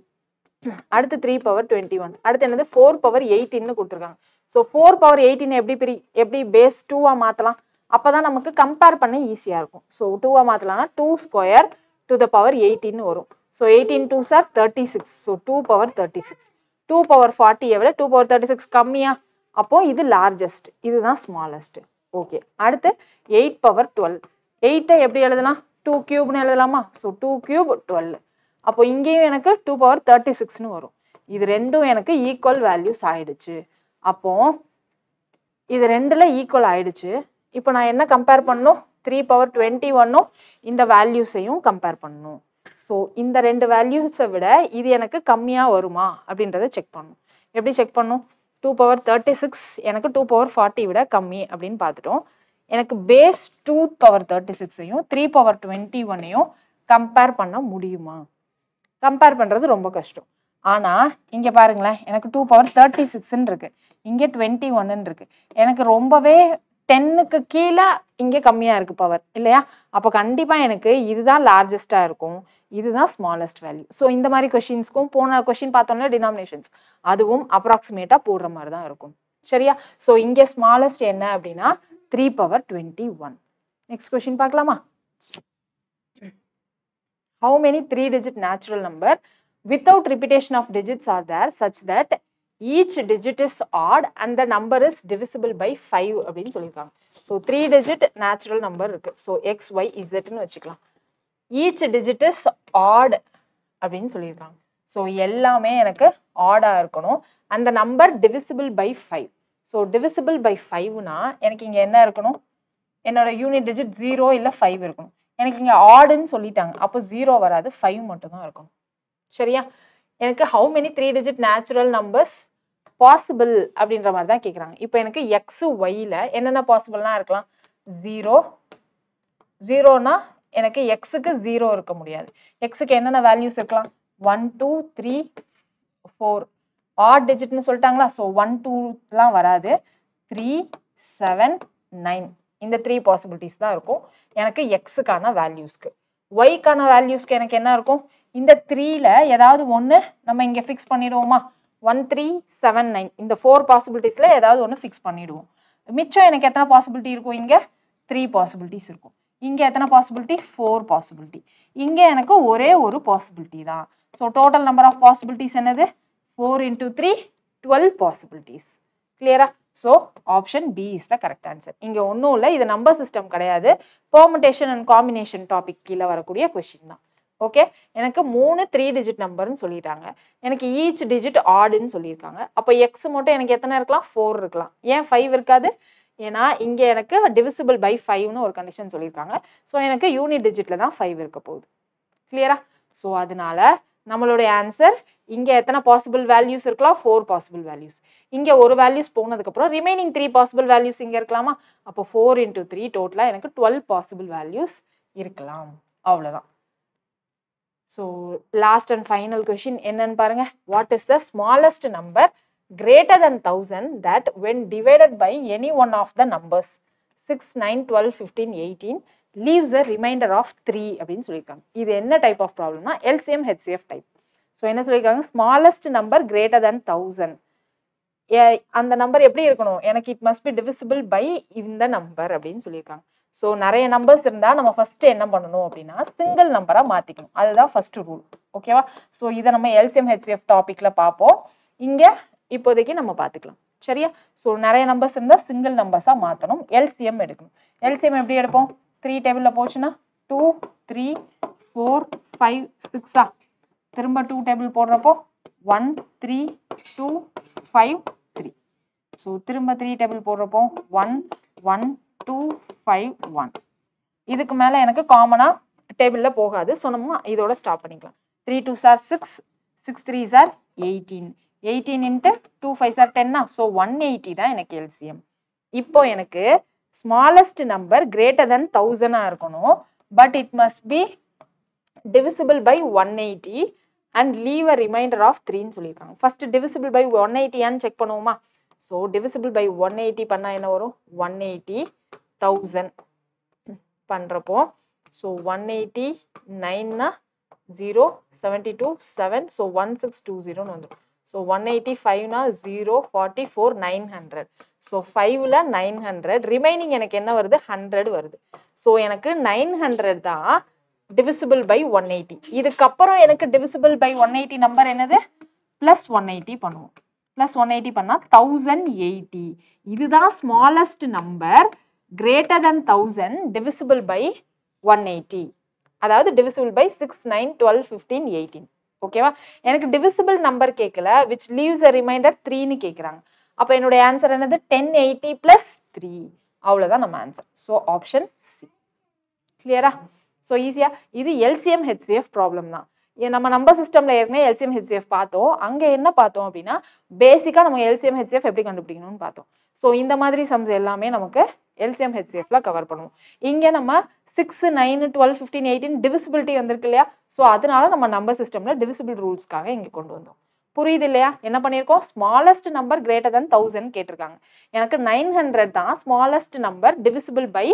அடுத்து 3 power 21. அடுத்து என்னது 4 power 18ன்னு கொடுத்துருக்காங்க. ஸோ 4 power 18 எப்படி பேஸ் 2வா மாற்றலாம்? அப்போ தான் நமக்கு கம்பேர் பண்ண ஈஸியாக இருக்கும். ஸோ 2வா மாற்றலாம்னா 2 square to the power 18 வரும். So 18 2s are 36. So 2 power 36. 2 power 40 விட 2 power 36 கம்மியா? அப்போ இது லார்ஜஸ்ட், இதுதான் ஸ்மாலஸ்ட். ஓகே. அடுத்து 8 power 12. 8ஐ எப்படி எழுதலாம்? 2 cube எழுதலாமா? So 2 cube 12. அப்போ இங்கேயும் எனக்கு 2 power 36ன்னு வரும். இது ரெண்டும் எனக்கு ஈக்குவல் வேல்யூஸ் ஆயிடுச்சு. அப்போ இது ரெண்டுல ஈக்குவல் ஆயிடுச்சு. இப்போ நான் என்ன கம்பேர் பண்ணணும்? 3 power 21ம் இந்த வேல்யூஸையும் கம்பேர் பண்ணணும். ஸோ இந்த ரெண்டு வேல்யூஸை விட இது எனக்கு கம்மியாக வருமா அப்படின்றத செக் பண்ணணும். எப்படி செக் பண்ணணும்? 2 power 36 எனக்கு 2 power 40 விட கம்மி அப்படின்னு பார்த்துட்டோம். எனக்கு பேஸ் 2 power 36ஐயும் 3 power 21ஐயும் கம்பேர் பண்ண முடியுமா? கம்பேர் பண்ணுறது ரொம்ப கஷ்டம். ஆனால் இங்கே பாருங்களேன், எனக்கு 2 power 36ன்னு இருக்கு, இங்கே 21ன்னு இருக்கு. எனக்கு ரொம்பவே 10க்கு கீழே இங்கே கம்மியாக இருக்குது பவர் இல்லையா? அப்போ கண்டிப்பாக எனக்கு இதுதான் லார்ஜஸ்ட்டாக இருக்கும், இதுதான் ஸ்மாலஸ்ட் வேல்யூ. ஸோ இந்த மாதிரி கொஷின்ஸ்க்கும் போன கொஷின் பார்த்தோம்னா டினாமினேஷன்ஸ் அதுவும் அப்ராக்சிமேட்டாக போடுற மாதிரி தான் இருக்கும். சரியா? ஸோ இங்கே ஸ்மாலஸ்ட் என்ன அப்படின்னா 3 power 21. நெக்ஸ்ட் கொஷின் பார்க்கலாமா? How many 3-digit natural number without repetition of digits are there such that each digit is odd and the number is divisible by 5 அப்படின்னு சொல்லியிருக்காங்க. ஸோ 3-digit natural number இருக்கு. So x y zன்னு வச்சுக்கலாம். each digit is odd அப்படின்னு சொல்லியிருக்காங்க. So எல்லாமே எனக்கு ஆடாக இருக்கணும். அந்த number divisible by 5. So divisible by 5னா எனக்கு இங்கே என்ன இருக்கணும்? என்னோட யூனிட் டிஜிட் 0 இல்லை 5 இருக்கணும். எனக்கு இங்கே ஆடுன்னு சொல்லிட்டாங்க, அப்போ 0 வராது, 5 மட்டும் தான் இருக்கணும். சரியா? எனக்கு how many 3-digit natural numbers possible அப்படின்ற மாதிரி தான் கேட்குறாங்க. இப்போ எனக்கு எக்ஸு ஒய்யில் என்னென்ன பாசிபிள்லாம் இருக்கலாம்? 0 0னா எனக்கு எக்ஸுக்கு 0 இருக்க முடியாது. எக்ஸுக்கு என்னென்ன வேல்யூஸ் இருக்கலாம்? 1 2 3 4. ஆட் டிஜிட்னு சொல்லிட்டாங்களா? ஸோ 1 2லாம் வராது. 3 7 9 இந்த 3 பாசிபிலிட்டிஸ் தான் இருக்கும் எனக்கு எக்ஸுக்கான வேல்யூஸ்க்கு. ஒய்க்கான வேல்யூஸ்க்கு எனக்கு என்ன இருக்கும்? இந்த 3ல ஏதாவது ஒன்று நம்ம இங்கே ஃபிக்ஸ் பண்ணிடுவோமா? 1 3 7 9 இந்த 4 பாசிபிலிட்டிஸில் ஏதாவது ஒன்று ஃபிக்ஸ் பண்ணிடுவோம். மிச்சம் எனக்கு எத்தனை பாசிபிலிட்டி இருக்கும்? இங்கே 3 பாசிபிலிட்டிஸ் இருக்கும். இங்கே எத்தனை பாசிபிலிட்டி? 4 பாசிபிலிட்டி. இங்கே எனக்கு ஒரே ஒரு பாசிபிலிட்டி தான். So total number of possibilities என்னது? 4 into 3 12 பாசிபிலிட்டிஸ். கிளியரா? So option B is the correct answer. இங்கே ஒன்றும் இல்லை, இது நம்பர் சிஸ்டம் கிடையாது, பெர்முடேஷன் அண்ட் காம்பினேஷன் டாபிக் கீழே வரக்கூடிய கொஸ்டின் தான். ஓகே, எனக்கு 3 3 டிஜிட் நம்பர்னு சொல்லிட்டாங்க. எனக்கு ஈச் டிஜிட் ஆடுன்னு சொல்லியிருக்காங்க. அப்போ எக்ஸ் மட்டும் எனக்கு எத்தனை இருக்கலாம்? 4 இருக்கலாம். ஏன் 5 இருக்காது? ஏன்னா இங்கே எனக்கு டிவிசிபிள் பை 5ன்னு ஒரு கண்டிஷன் சொல்லியிருக்காங்க. ஸோ எனக்கு யூனிட் டிஜிட்ல தான் 5 இருக்க போகுது. கிளியரா? ஸோ அதனால நம்மளுடைய ஆன்சர் இங்கே எத்தனை பாசிபிள் வேல்யூஸ் இருக்கலாம்? 4 பாசிபிள் வேல்யூஸ். இங்கே ஒரு வேல்யூஸ் போனதுக்கப்புறம் ரிமைனிங் 3 பாசிபிள் வேல்யூஸ் இங்கே இருக்கலாமா? அப்போ 4 into 3 டோட்டலாக எனக்கு 12 பாசிபிள் வேல்யூஸ் இருக்கலாம். அவ்வளோதான். So last and final question என்னன்னு பாருங்க. What is the smallest number greater than 1000 that when divided by any one of the numbers 6, 9, 12, 15, 18 leaves a remainder of 3 அப்படின்னு சொல்லியிருக்காங்க. இது என்ன டைப் ஆஃப் ப்ராப்ளம்னா LCM HCF டைப். ஸோ என்ன சொல்லியிருக்காங்க? Smallest number greater than 1000. அந்த நம்பர் எப்படி இருக்கணும்? எனக்கு it must be divisible by இந்த நம்பர் அப்படின்னு சொல்லியிருக்காங்க. ஸோ நிறைய நம்பர்ஸ் இருந்தால் நம்ம ஃபர்ஸ்ட் என்ன பண்ணணும் அப்படின்னா சிங்கிள் நம்பராக மாற்றிக்கணும். அதுதான் ஃபர்ஸ்ட் ரூல். ஓகேவா? ஸோ இதை நம்ம LCM HCF டாப்பிக்கில் பார்ப்போம். இங்கே இப்போதைக்கு நம்ம பார்த்துக்கலாம். சரியா? ஸோ நிறைய நம்பர்ஸ் இருந்தால் சிங்கிள் நம்பர்ஸாக மாற்றணும். LCM எடுக்கணும். LCM எப்படி எடுப்போம்? 3 டேபிளில் போச்சுன்னா 2, 3, 4, 5, 6 திரும்ப 2 டேபிள் போடுறப்போ 1, 3, 2, 5, 3. ஸோ திரும்ப 3 டேபிள் போடுறப்போ 1, 1, 2, 5, 1. இதுக்கு மேலே எனக்கு காமனாக டேபிளில் போகாது. ஸோ நம்ம இதோட ஸ்டாப் பண்ணிக்கலாம். 3 2s are 6, 6 3s are 18. 18 into 2 5s are 10. So 180 தான் எனக்கு LCM. இப்போ எனக்கு ஸ்மாலஸ்ட் நம்பர் greater than 1000 இருக்கணும். But it must be divisible by 180 and leave a remainder of 3ன்னு சொல்லியிருக்காங்க. ஃபர்ஸ்ட் divisible by 180 செக் பண்ணுவோமா? ஸோ divisible by 180 பண்ணால் என்ன வரும்? 180,000 பண்ணுறப்போ ஸோ 180 9 0 72 7 ஸோ 1620 வந்துடும். ஸோ 185 0 44 900. ஸோ 5ல் 900 ரிமைனிங் எனக்கு என்ன வருது? 100 வருது. ஸோ எனக்கு 900 தான் divisible by 180. இதுக்கப்புறம் எனக்கு divisible by 180 நம்பர் என்னது? ப்ளஸ் 180 பண்ணுவோம். ப்ளஸ் 180 பண்ணால் 1080. இதுதான் smallest number greater than 1000 divisible by 180. அதாவது divisible by 6, 9, 12, 15, 18. ஓகேவா? எனக்கு divisible நம்பர் கேட்கல, which leaves a remainder 3ன்னு கேட்குறாங்க. அப்போ என்னுடைய ஆன்சர் என்னது? 1080 plus 3. அவ்வளோதான் நம்ம ஆன்சர். So option C. கிளியரா? ஸோ ஈஸியா இது LCM HCF ப்ராப்ளம் தான். நம்ம நம்பர் சிஸ்டம்ல ஏற்கனவே LCM HCF பார்த்தோம். அங்கே என்ன பார்த்தோம் அப்படின்னா பேசிக்காக நம்ம LCM HCF எப்படி கண்டுபிடிக்கணும்னு பார்த்தோம். ஸோ இந்த மாதிரி சம்ஸ் எல்லாமே நமக்கு LCM HCFல கவர் பண்ணுவோம். இங்கே நம்ம 6, 9, 12, 15, 18 டிவிசிபிலிட்டி வந்திருக்கு இல்லையா? ஸோ அதனால நம்ம நம்பர் சிஸ்டம்ல டிவிசிபிள் ரூல்ஸ்க்காக இங்கே கொண்டு வந்தோம். புரியுது இல்லையா? என்ன பண்ணியிருக்கோம்? ஸ்மாலஸ்ட் நம்பர் greater than 1000 கேட்டிருக்காங்க. எனக்கு 900 தான் ஸ்மாலஸ்ட் நம்பர் divisible by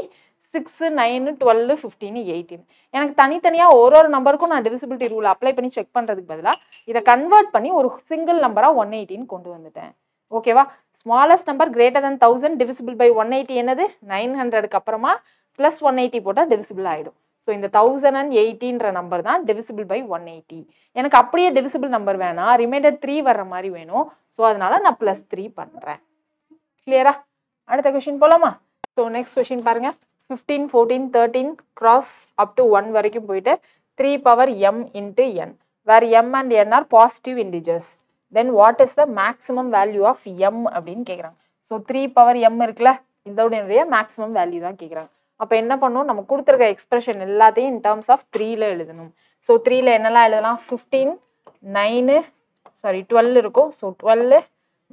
6, 9, 12, 15, 18. எனக்கு தனித்தனியாக ஒரு நம்பருக்கும் நான் டிவிசிபிலிட்டி ரூல் அப்ளை பண்ணி செக் பண்ணுறதுக்கு பதிலாக இதை கன்வெர்ட் பண்ணி ஒரு சிங்கிள் நம்பராக 180 கொண்டு வந்துட்டேன். ஓகேவா? Smallest number greater than 1000 divisible by 180 என்னது? 900க்கு அப்புறமா ப்ளஸ் 180 போட்டால் divisible ஆகிடும். ஸோ இந்த 1080ன்ற நம்பர் தான் divisible by 180. எனக்கு அப்படியே divisible நம்பர் வேணாம், ரிமைண்டர் 3 வர்ற மாதிரி வேணும். ஸோ அதனால நான் ப்ளஸ் 3 பண்ணுறேன். கிளியரா? அடுத்த கொஷின் போகலாமா? ஸோ நெக்ஸ்ட் கொஷின் பாருங்க. 15, 14, 13 cross up to 1 வரைக்கும் போயிட்டு 3 power m into n where m and n are positive integers. Then what is the maximum value of m அப்படின்னு கேட்குறாங்க. ஸோ 3 power m இருக்குல்ல, இதோடைய மேக்ஸிமம் வேல்யூ தான் கேட்குறாங்க. அப்போ என்ன பண்ணணும்? நம்ம கொடுத்துருக்க எக்ஸ்பிரஷன் எல்லாத்தையும் இன் டர்ம்ஸ் ஆஃப் 3ல எழுதணும். ஸோ 3ல என்னெல்லாம் எழுதலாம்? 15, 12 இருக்கும். ஸோ 12,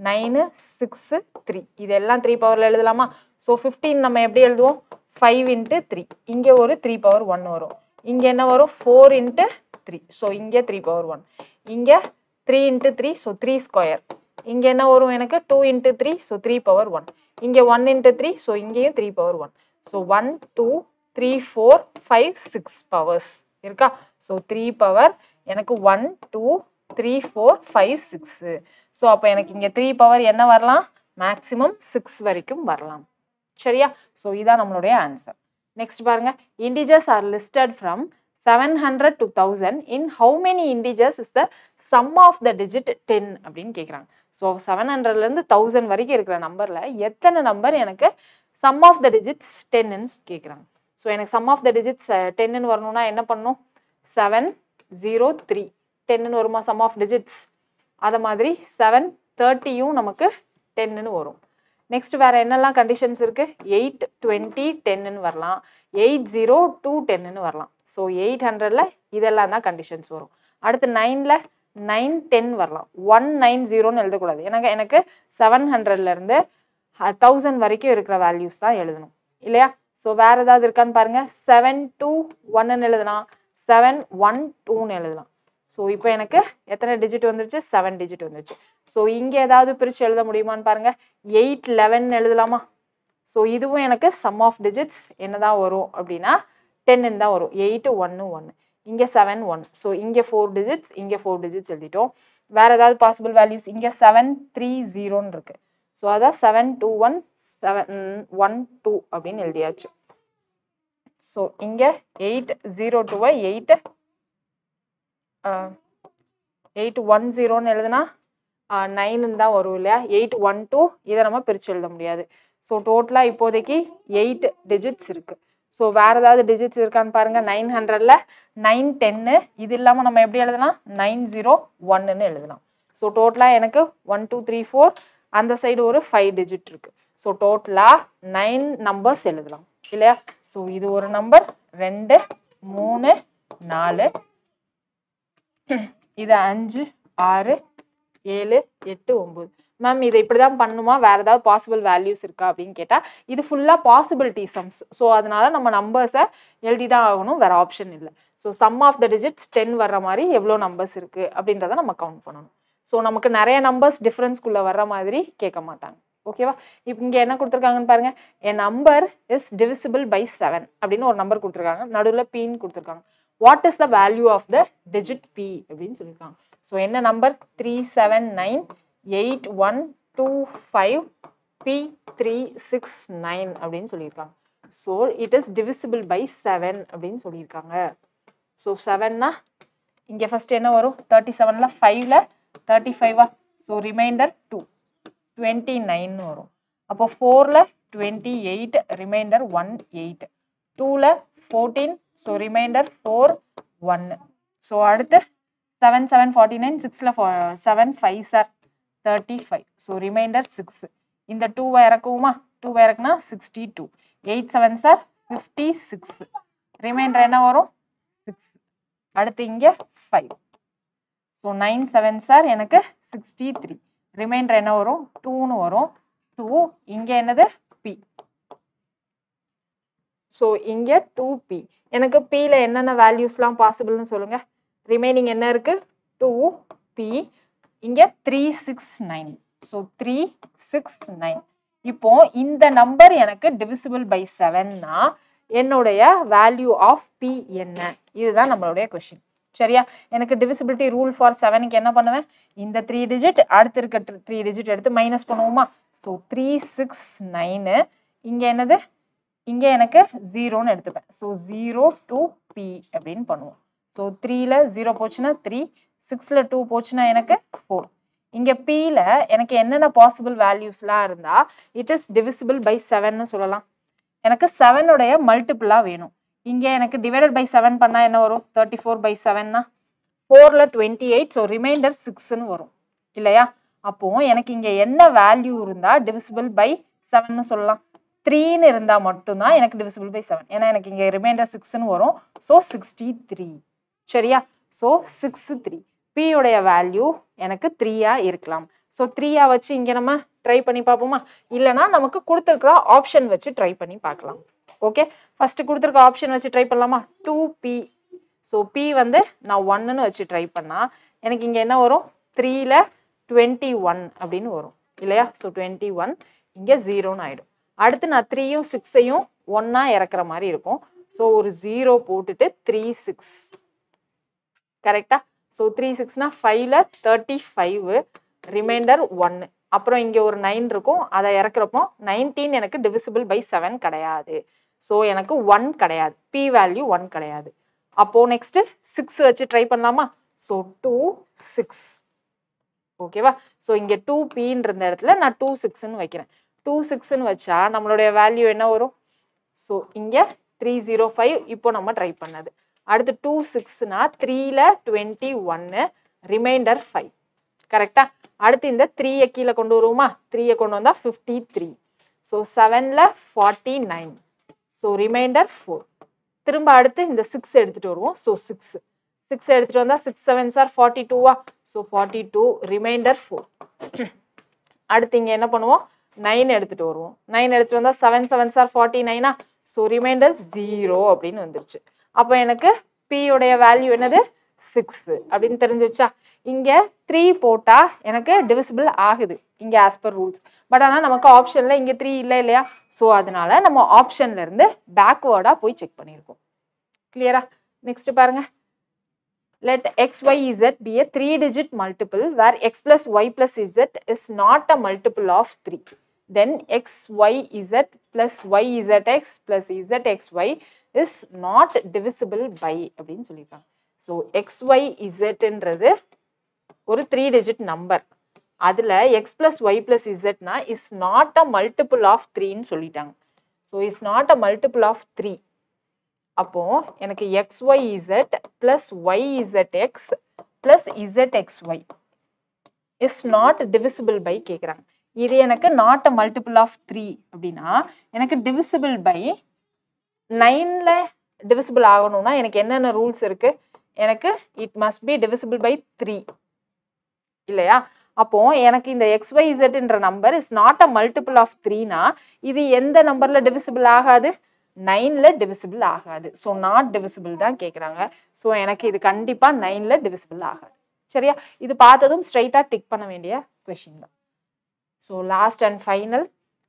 9, 6, 3 இதெல்லாம் 3 பவரில் எழுதலாமா? ஸோ 15 நம்ம எப்படி எழுதுவோம்? 5 into 3. இங்கே ஒரு 3 power 1 வரும். இங்கே என்ன வரும்? 4 into 3. ஸோ இங்கே 3 power 1. இங்கே 3 into 3. So 3 square. இங்கே என்ன வரும் எனக்கு? 2 into 3. So 3 power 1. இங்கே 1 into 3. ஸோ இங்கேயும் 3 power 1. ஸோ 1, 2, 3, 4, 5, 6 பவர்ஸ் இருக்கா? ஸோ 3 பவர் எனக்கு 1, 2, 3, 4, 5, 6. ஸோ அப்போ எனக்கு இங்கே 3 பவர் என்ன வரலாம்? மேக்ஸிமம் 6 வரைக்கும் வரலாம். சரியா? ஸோ இதான் நம்மளுடைய ஆன்சர். நெக்ஸ்ட் பாருங்க. Integers are listed from 700 to 1000 in how many integers is the sum of the digit 10 அப்படின்னு கேட்குறாங்க. ஸோ 700லேருந்து 1000 வரைக்கும் இருக்கிற நம்பரில் எத்தனை நம்பர் எனக்கு சம் ஆஃப் த டிஜிட்ஸ் 10ன்னு கேட்குறாங்க. ஸோ எனக்கு சம் ஆஃப் த டிஜிட்ஸ் 10ன்னு வரணும்னா என்ன பண்ணணும்? 7 0 3 10ன்னு வருமா சம் ஆஃப் டிஜிட்ஸ். அத மாதிரி 7 30யும் நமக்கு 10ன்னு வரும். நெக்ஸ்ட் வேற என்னெல்லாம் கண்டிஷன்ஸ் இருக்கு? 8 20 10ன்னு வரலாம். 80 2 10ன்னு வரலாம். ஸோ 800ல இதெல்லாம் தான் கண்டிஷன்ஸ் வரும். அடுத்து 9ல 9 10 வரலாம். 190ன்னு எழுதக்கூடாது. எனக்கு 700ல இருந்து 1000 வரைக்கும் இருக்கிற வேல்யூஸ் தான் எழுதணும் இல்லையா? ஸோ வேற ஏதாவது இருக்கான்னு பாருங்க. 7 2 1ன்னு எழுதலாம். 7 1 2ன்னு எழுதலாம். ஸோ இப்போ எனக்கு எத்தனை டிஜிட் வந்துருச்சு? 7 டிஜிட் வந்துருச்சு. ஸோ இங்கே ஏதாவது பிரித்து எழுத முடியுமான்னு பாருங்க. 8 11 எழுதலாமா? ஸோ இதுவும் எனக்கு சம் ஆஃப் டிஜிட்ஸ் என்னதான் வரும் அப்படின்னா 10ன்னு தான் வரும். 8 1 1 இங்கே 7 1. ஸோ இங்கே 4 டிஜிட்ஸ், இங்கே 4 டிஜிட்ஸ் எழுதிட்டோம். வேற ஏதாவது பாசிபிள் வேல்யூஸ்? இங்கே 7 3 0ன்னு இருக்கு. ஸோ அதான் 7 2 1 7 1 2 அப்படின்னு எழுதியாச்சு. ஸோ இங்கே 8 0 2 8 1 0ன்னு எழுதுனா 9ன்னு தான் வரும் இல்லையா? 8 1 2 இதை நம்ம பிரித்து எழுத முடியாது. ஸோ டோட்டலாக இப்போதைக்கு 8 டிஜிட்ஸ் இருக்கு. ஸோ வேற ஏதாவது டிஜிட்ஸ் இருக்கான்னு பாருங்க. 900ல 9 10 இது இல்லாமல் நம்ம எப்படி எழுதலாம்? 901ன்னு எழுதலாம். ஸோ டோட்டலாக எனக்கு 1 2 3 4 அந்த சைடு ஒரு 5 டிஜிட் இருக்கு. ஸோ டோட்டலாக 9 நம்பர்ஸ் எழுதலாம் இல்லையா? ஸோ இது ஒரு நம்பர், 2 3 4 இது 5 6 7 8 9. மேம் இதை இப்படி தான் பண்ணுமா? வேற ஏதாவது பாசிபிள் வேல்யூஸ் இருக்கா அப்படின்னு கேட்டால் இது ஃபுல்லாக பாசிபிலிட்டி சம்ஸ். ஸோ அதனால நம்ம நம்பர்ஸை எழுதி தான் ஆகணும், வேற ஆப்ஷன் இல்லை. So sum of the digits 10 வர்ற மாதிரி எவ்வளோ நம்பர்ஸ் இருக்குது அப்படின்றத நம்ம கவுண்ட் பண்ணணும். ஸோ நமக்கு நிறைய நம்பர்ஸ் டிஃப்ரென்ஸ்குள்ளே வர்ற மாதிரி கேட்க மாட்டாங்க. ஓகேவா? இப்போ இங்கே என்ன கொடுத்துருக்காங்கன்னு பாருங்க. A number is divisible by 7 அப்படின்னு ஒரு நம்பர் கொடுத்துருக்காங்க. நடுவில் பின்னு கொடுத்துருக்காங்க. What is the value of the digit P அப்படின்னு சொல்லியிருக்காங்க. ஸோ என்ன நம்பர்? 379 8125 P369 அப்படின்னு சொல்லியிருக்காங்க. So it is divisible by 7 அப்படின்னு சொல்லியிருக்காங்க. ஸோ 7னா இங்கே ஃபர்ஸ்ட் என்ன வரும்? 37ல 5ல 35வா? ஸோ ரிமைண்டர் 2 29 வரும். அப்போ 4ல 28 ரிமைண்டர் 1 8 2ல 14 ஸோ ரிமைண்டர் 4 1. ஸோ அடுத்து 7 7 49 6ல 7 5 சார் 35 ஸோ ரிமைண்டர் 6. இந்த 2வை இறக்குவோமா? 2வை இறக்குனா 62. 8 7 சார் 56 ரிமைண்டர் என்ன வரும்? 6. அடுத்து இங்கே 5. ஸோ 9 7 சார் எனக்கு 63 ரிமைண்டர் என்ன வரும்? 2ன்னு வரும். 2 இங்கே என்னது? பி. ஸோ இங்கே 2p. எனக்கு பியில் என்னென்ன வேல்யூஸ்லாம் பாசிபிள்னு சொல்லுங்க. ரிமைனிங் என்ன இருக்கு? 2p. இங்கே 369. ஸோ 369. இப்போ இந்த நம்பர் எனக்கு டிவிசிபிள் பை 7னா என்னுடைய வேல்யூ ஆஃப் பி என்ன? இதுதான் நம்மளுடைய கொஸ்டின். சரியா? எனக்கு டிவிசிபிலிட்டி ரூல் ஃபார் 7க்கு என்ன பண்ணுவேன்? இந்த 3 டிஜிட் அடுத்து இருக்க 3 டிஜிட் எடுத்து மைனஸ் பண்ணுவோமா? ஸோ 369 இங்கே என்னது? இங்கே எனக்கு 0ன்னு எடுத்துப்பேன். ஸோ 0 to p அப்படின்னு பண்ணுவோம். ஸோ 3ல 0 போச்சுன்னா 3, 6ல 2 போச்சுன்னா எனக்கு 4. இங்கே பியில் எனக்கு என்னென்ன பாசிபிள் வேல்யூஸ்லாம் இருந்தால் இட் இஸ் டிவிசிபிள் பை 7ன்னு சொல்லலாம். எனக்கு 7உடைய மல்டிபிளாக வேணும். இங்கே எனக்கு டிவைடட் பை 7 பண்ணால் என்ன வரும்? 34 by 7னா 4ல 28. ஸோ ரிமைண்டர் 6ன்னு வரும் இல்லையா? அப்போ எனக்கு இங்கே என்ன வேல்யூ இருந்தால் டிவிசிபிள் பை 7ன்னு சொல்லலாம்? 3ன்னு இருந்தால் மட்டும்தான் எனக்கு டிவிசிபிள் பை 7. ஏன்னா எனக்கு இங்கே ரிமைண்டர் 6ன்னு வரும். ஸோ 63. சரியா? ஸோ 63. பியோடைய வேல்யூ எனக்கு 3ஆ இருக்கலாம். ஸோ 3ஆ வச்சு இங்கே நம்ம ட்ரை பண்ணி பார்ப்போமா? இல்லைனா நமக்கு கொடுத்துருக்குற ஆப்ஷன் வச்சு ட்ரை பண்ணி பார்க்கலாம். ஓகே, ஃபர்ஸ்ட் கொடுத்துருக்க ஆப்ஷன் வச்சு ட்ரை பண்ணலாமா? 2p. ஸோ p வந்து நான் 1ன்னு வச்சு ட்ரை பண்ணால் எனக்கு இங்கே என்ன வரும்? 3ல 21 அப்படின்னு வரும் இல்லையா? ஸோ 21 இங்கே 0ன்னு ஆகிடும். அடுத்து நான் 3யும் 6ஐயும் 1ஆ இறக்குற மாதிரி இருக்கும். ஸோ ஒரு 0 போட்டுட்டு 36. கரெக்டா? ஸோ 36னா 5ல 35 ரிமைண்டர் 1. அப்புறம் இங்கே ஒரு 9 இருக்கும், அதை இறக்குறப்போ 19 எனக்கு டிவிசிபிள் பை 7 கிடையாது. ஸோ எனக்கு 1 கிடையாது, பி வேல்யூ 1 கிடையாது. அப்போது நெக்ஸ்ட்டு 6 வச்சு ட்ரை பண்ணலாமா? ஸோ 2 6. ஓகேவா? ஸோ இங்கே 2pன்ற இடத்துல நான் 2 6ன்னு வைக்கிறேன். 2 6ன்னு வச்சா நம்மளுடைய வேல்யூ என்ன வரும்? ஸோ இங்கே 305 இப்போ நம்ம ட்ரை பண்ணது. அடுத்து 2 6னா 3ல 21 ரிமைண்டர் 5 கரெக்டா அடுத்து இந்த 3 கீழே கொண்டு வருவோமா 3 கொண்டு வந்தா 53 ஸோ 7ல 49 ஸோ ரிமைண்டர் 4 திரும்ப அடுத்து இந்த 6 எடுத்துட்டு வருவோம் ஸோ 6 எடுத்துட்டு வந்தா 6 7s are 42வா ஸோ 42 ரிமைண்டர் 4 அடுத்து இங்க என்ன பண்ணுவோம் 9 எடுத்துட்டு வருவோம் 9 எடுத்துட்டு வந்தா 7 7s are 49ஆ ஸோ ரிமைண்டர் 0 அப்படின்னு வந்துருச்சு அப்போ எனக்கு p உடைய வேல்யூ என்னது 6 அப்படின்னு தெரிஞ்சிருச்சா இங்க 3 போட்டா எனக்கு டிவிசிபிள் ஆகுது இங்க as per rules பட் ஆனா நமக்கு ஆப்ஷன்ல இங்க 3 இல்லையா ஸோ அதனால நம்ம ஆப்ஷன்ல இருந்து பேக்வேர்டா போய் செக் பண்ணியிருக்கோம் கிளியரா நெக்ஸ்ட் பாருங்க let x, y, z be a 3-digit multiple where x plus y plus z is not a multiple of 3. Then x, y, z plus y, zx plus zx, y is not divisible by அப்படின்னு சொல்லியிருக்காங்க. So, x, y, z என்றது ஒரு 3-digit number. அதுல x plus y plus z na is not a multiple of 3 ன்னு சொல்லிட்டாங்க. So, is not a multiple of 3. அப்போ எனக்கு xyz plus yzx plus zxy is not divisible by கேக்குறாங்க இது எனக்கு not a multiple of 3 அப்படின்னா எனக்கு divisible by 9ல divisible ஆகணும்னா எனக்கு என்னென்ன ரூல்ஸ் இருக்கு எனக்கு it must be divisible by 3 இல்லையா அப்போ எனக்கு இந்த xyz என்ற number is not a multiple of 3 னா இது எந்த நம்பர்ல divisible ஆகாது 9ல divisible ஆகாது ஸோ நாட் divisible தான் கேட்குறாங்க ஸோ எனக்கு இது கண்டிப்பா 9ல divisible ஆகாது சரியா இது பார்த்ததும் ஸ்ட்ரைட்டா டிக் பண்ண வேண்டிய கொஸ்டின் தான் so last and final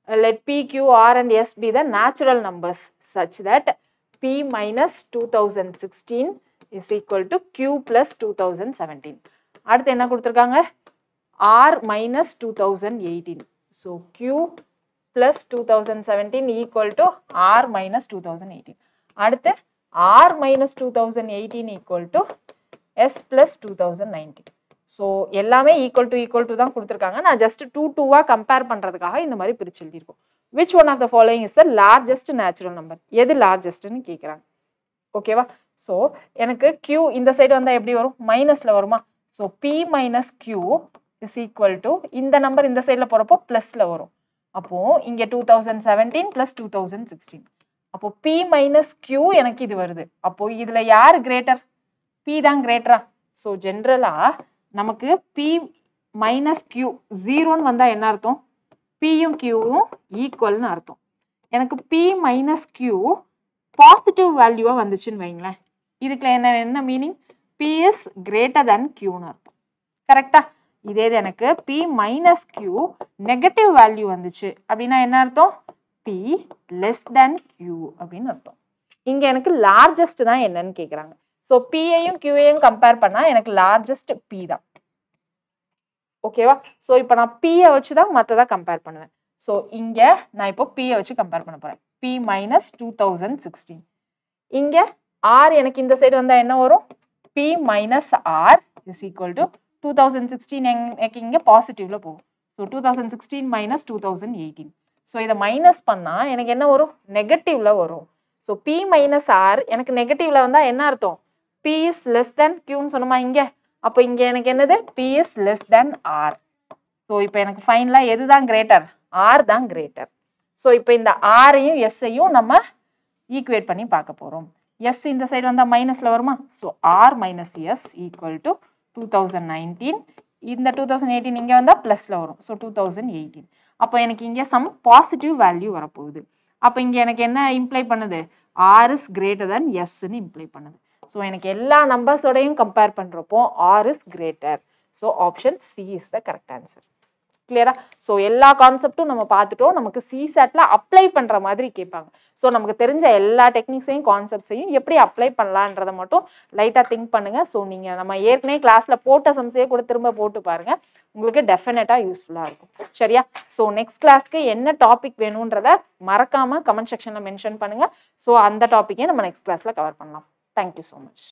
let p q r and s be the natural numbers such that p minus 2016 is equal to q plus 2017 அடுத்து என்ன கொடுத்துருக்காங்க r minus 2018 so q plus 2017 equal to r minus 2018. அடுத்து r minus 2018 equal to s plus 2019. So, எல்லாமே equal to தான் கொடுத்திருக்காங்க. நான் just 2 compare பண்றதுக்காக இந்த மாதிரி பிரிச்சு எழுதியிருக்கோம். Which one of the following is the largest natural number? எது largestன்னு கேட்குறாங்க. ஓகேவா? So, எனக்கு q இந்த சைடு வந்தா எப்படி வரும்? மைனஸ்ல வருமா? So, p minus q is equal to இந்த நம்பர் இந்த சைடுல போறப்போ பிளஸ்ல வரும். அப்போ இங்க 2017 plus 2016 அப்போ p minus q எனக்கு இது வருது அப்போ இதுல யார் கிரேட்டர் p தான் கிரேட்டரா ஸோ ஜென்ரலா நமக்கு p minus q 0ன்னு வந்தா என்ன அர்த்தம் pயும் qயும் ஈக்குவல்னு அர்த்தம் எனக்கு p minus q பாசிட்டிவ் வேல்யூவா வந்துச்சுன்னு வைங்களேன் இதுக்கு என்ன meaning p is greater than qன்னு அர்த்தம் கரெக்டா இதே எனக்கு p minus q negative value வந்துச்சு அப்படின்னா என்ன அர்த்தம் p less than q அப்படின்னு அர்த்தம் இங்க எனக்கு லார்ஜஸ்ட் தான் என்னன்னு கேக்குறாங்க ஸோ p ஐயும் q ஐயும் கம்பேர் பண்ணா எனக்கு லார்ஜஸ்ட் p தான் ஓகேவா ஸோ இப்போ நான் p ஐ வச்சு தான் மற்றதை கம்பேர் பண்ணுவேன் ஸோ இங்க நான் இப்போ p ஐ வச்சு கம்பேர் பண்ண போறேன் p minus 2016 இங்க r எனக்கு இந்த சைடு வந்தா என்ன வரும் p minus r is equal to 2016 எனக்கு இங்க பாசிட்டிவ்ல போகும் ஸோ 2016 minus 2018 ஸோ இதை மைனஸ் பண்ணா எனக்கு என்ன வரும் நெகட்டிவ்ல வரும் ஸோ p minus r எனக்கு நெகட்டிவ்ல வந்தா என்ன அர்த்தம் p is less than qன்னு சொன்னோமா இங்க அப்போ இங்க எனக்கு என்னது p is less than r so இப்போ எனக்கு ஃபைனலா எதுதான் கிரேட்டர் r தான் கிரேட்டர் ஸோ இப்போ இந்த r ஐயும் s ஐயும் நம்ம ஈக்குவேட் பண்ணி பார்க்க போறோம் s இந்த சைடு வந்தா மைனஸ்ல வருமா so r minus s equal to 2019 இந்த 2018 இங்க வந்தா பிளஸ்ல வரும் ஸோ 2018 அப்போ எனக்கு இங்க சம் பாசிட்டிவ் வேல்யூ வரப்போகுது அப்போ இங்க எனக்கு என்ன இம்ப்ளை பண்ணுது r is greater than s ன்னு இம்ப்ளை பண்ணுது ஸோ எனக்கு எல்லா நம்பர்ஸோடையும் கம்பேர் பண்றப்போ r is greater so option C is the correct answer கிளியரா ஸோ எல்லா கான்செப்டும் நம்ம பார்த்துட்டோம் நமக்கு சிசாட்ல அப்ளை பண்ற மாதிரி கேட்பாங்க ஸோ நமக்கு தெரிஞ்ச எல்லா டெக்னிக்ஸையும் கான்செப்ட்ஸையும் எப்படி அப்ளை பண்ணலான்றதை மட்டும் லைட்டா திங்க் பண்ணுங்க ஸோ நீங்க நம்ம ஏற்கனவே கிளாஸ்ல போட்ட சம்ஸையே கூட திரும்ப போட்டு பாருங்க உங்களுக்கு டெஃபினட்டா யூஸ்ஃபுல்லா இருக்கும் சரியா ஸோ நெக்ஸ்ட் கிளாஸ்க்கு என்ன டாபிக் வேணும்ன்றத மறக்காம கமெண்ட் செக்ஷன்ல மென்ஷன் பண்ணுங்க ஸோ அந்த டாப்பிக்கே நம்ம நெக்ஸ்ட் கிளாஸ்ல கவர் பண்ணலாம் தேங்க்யூ ஸோ மச்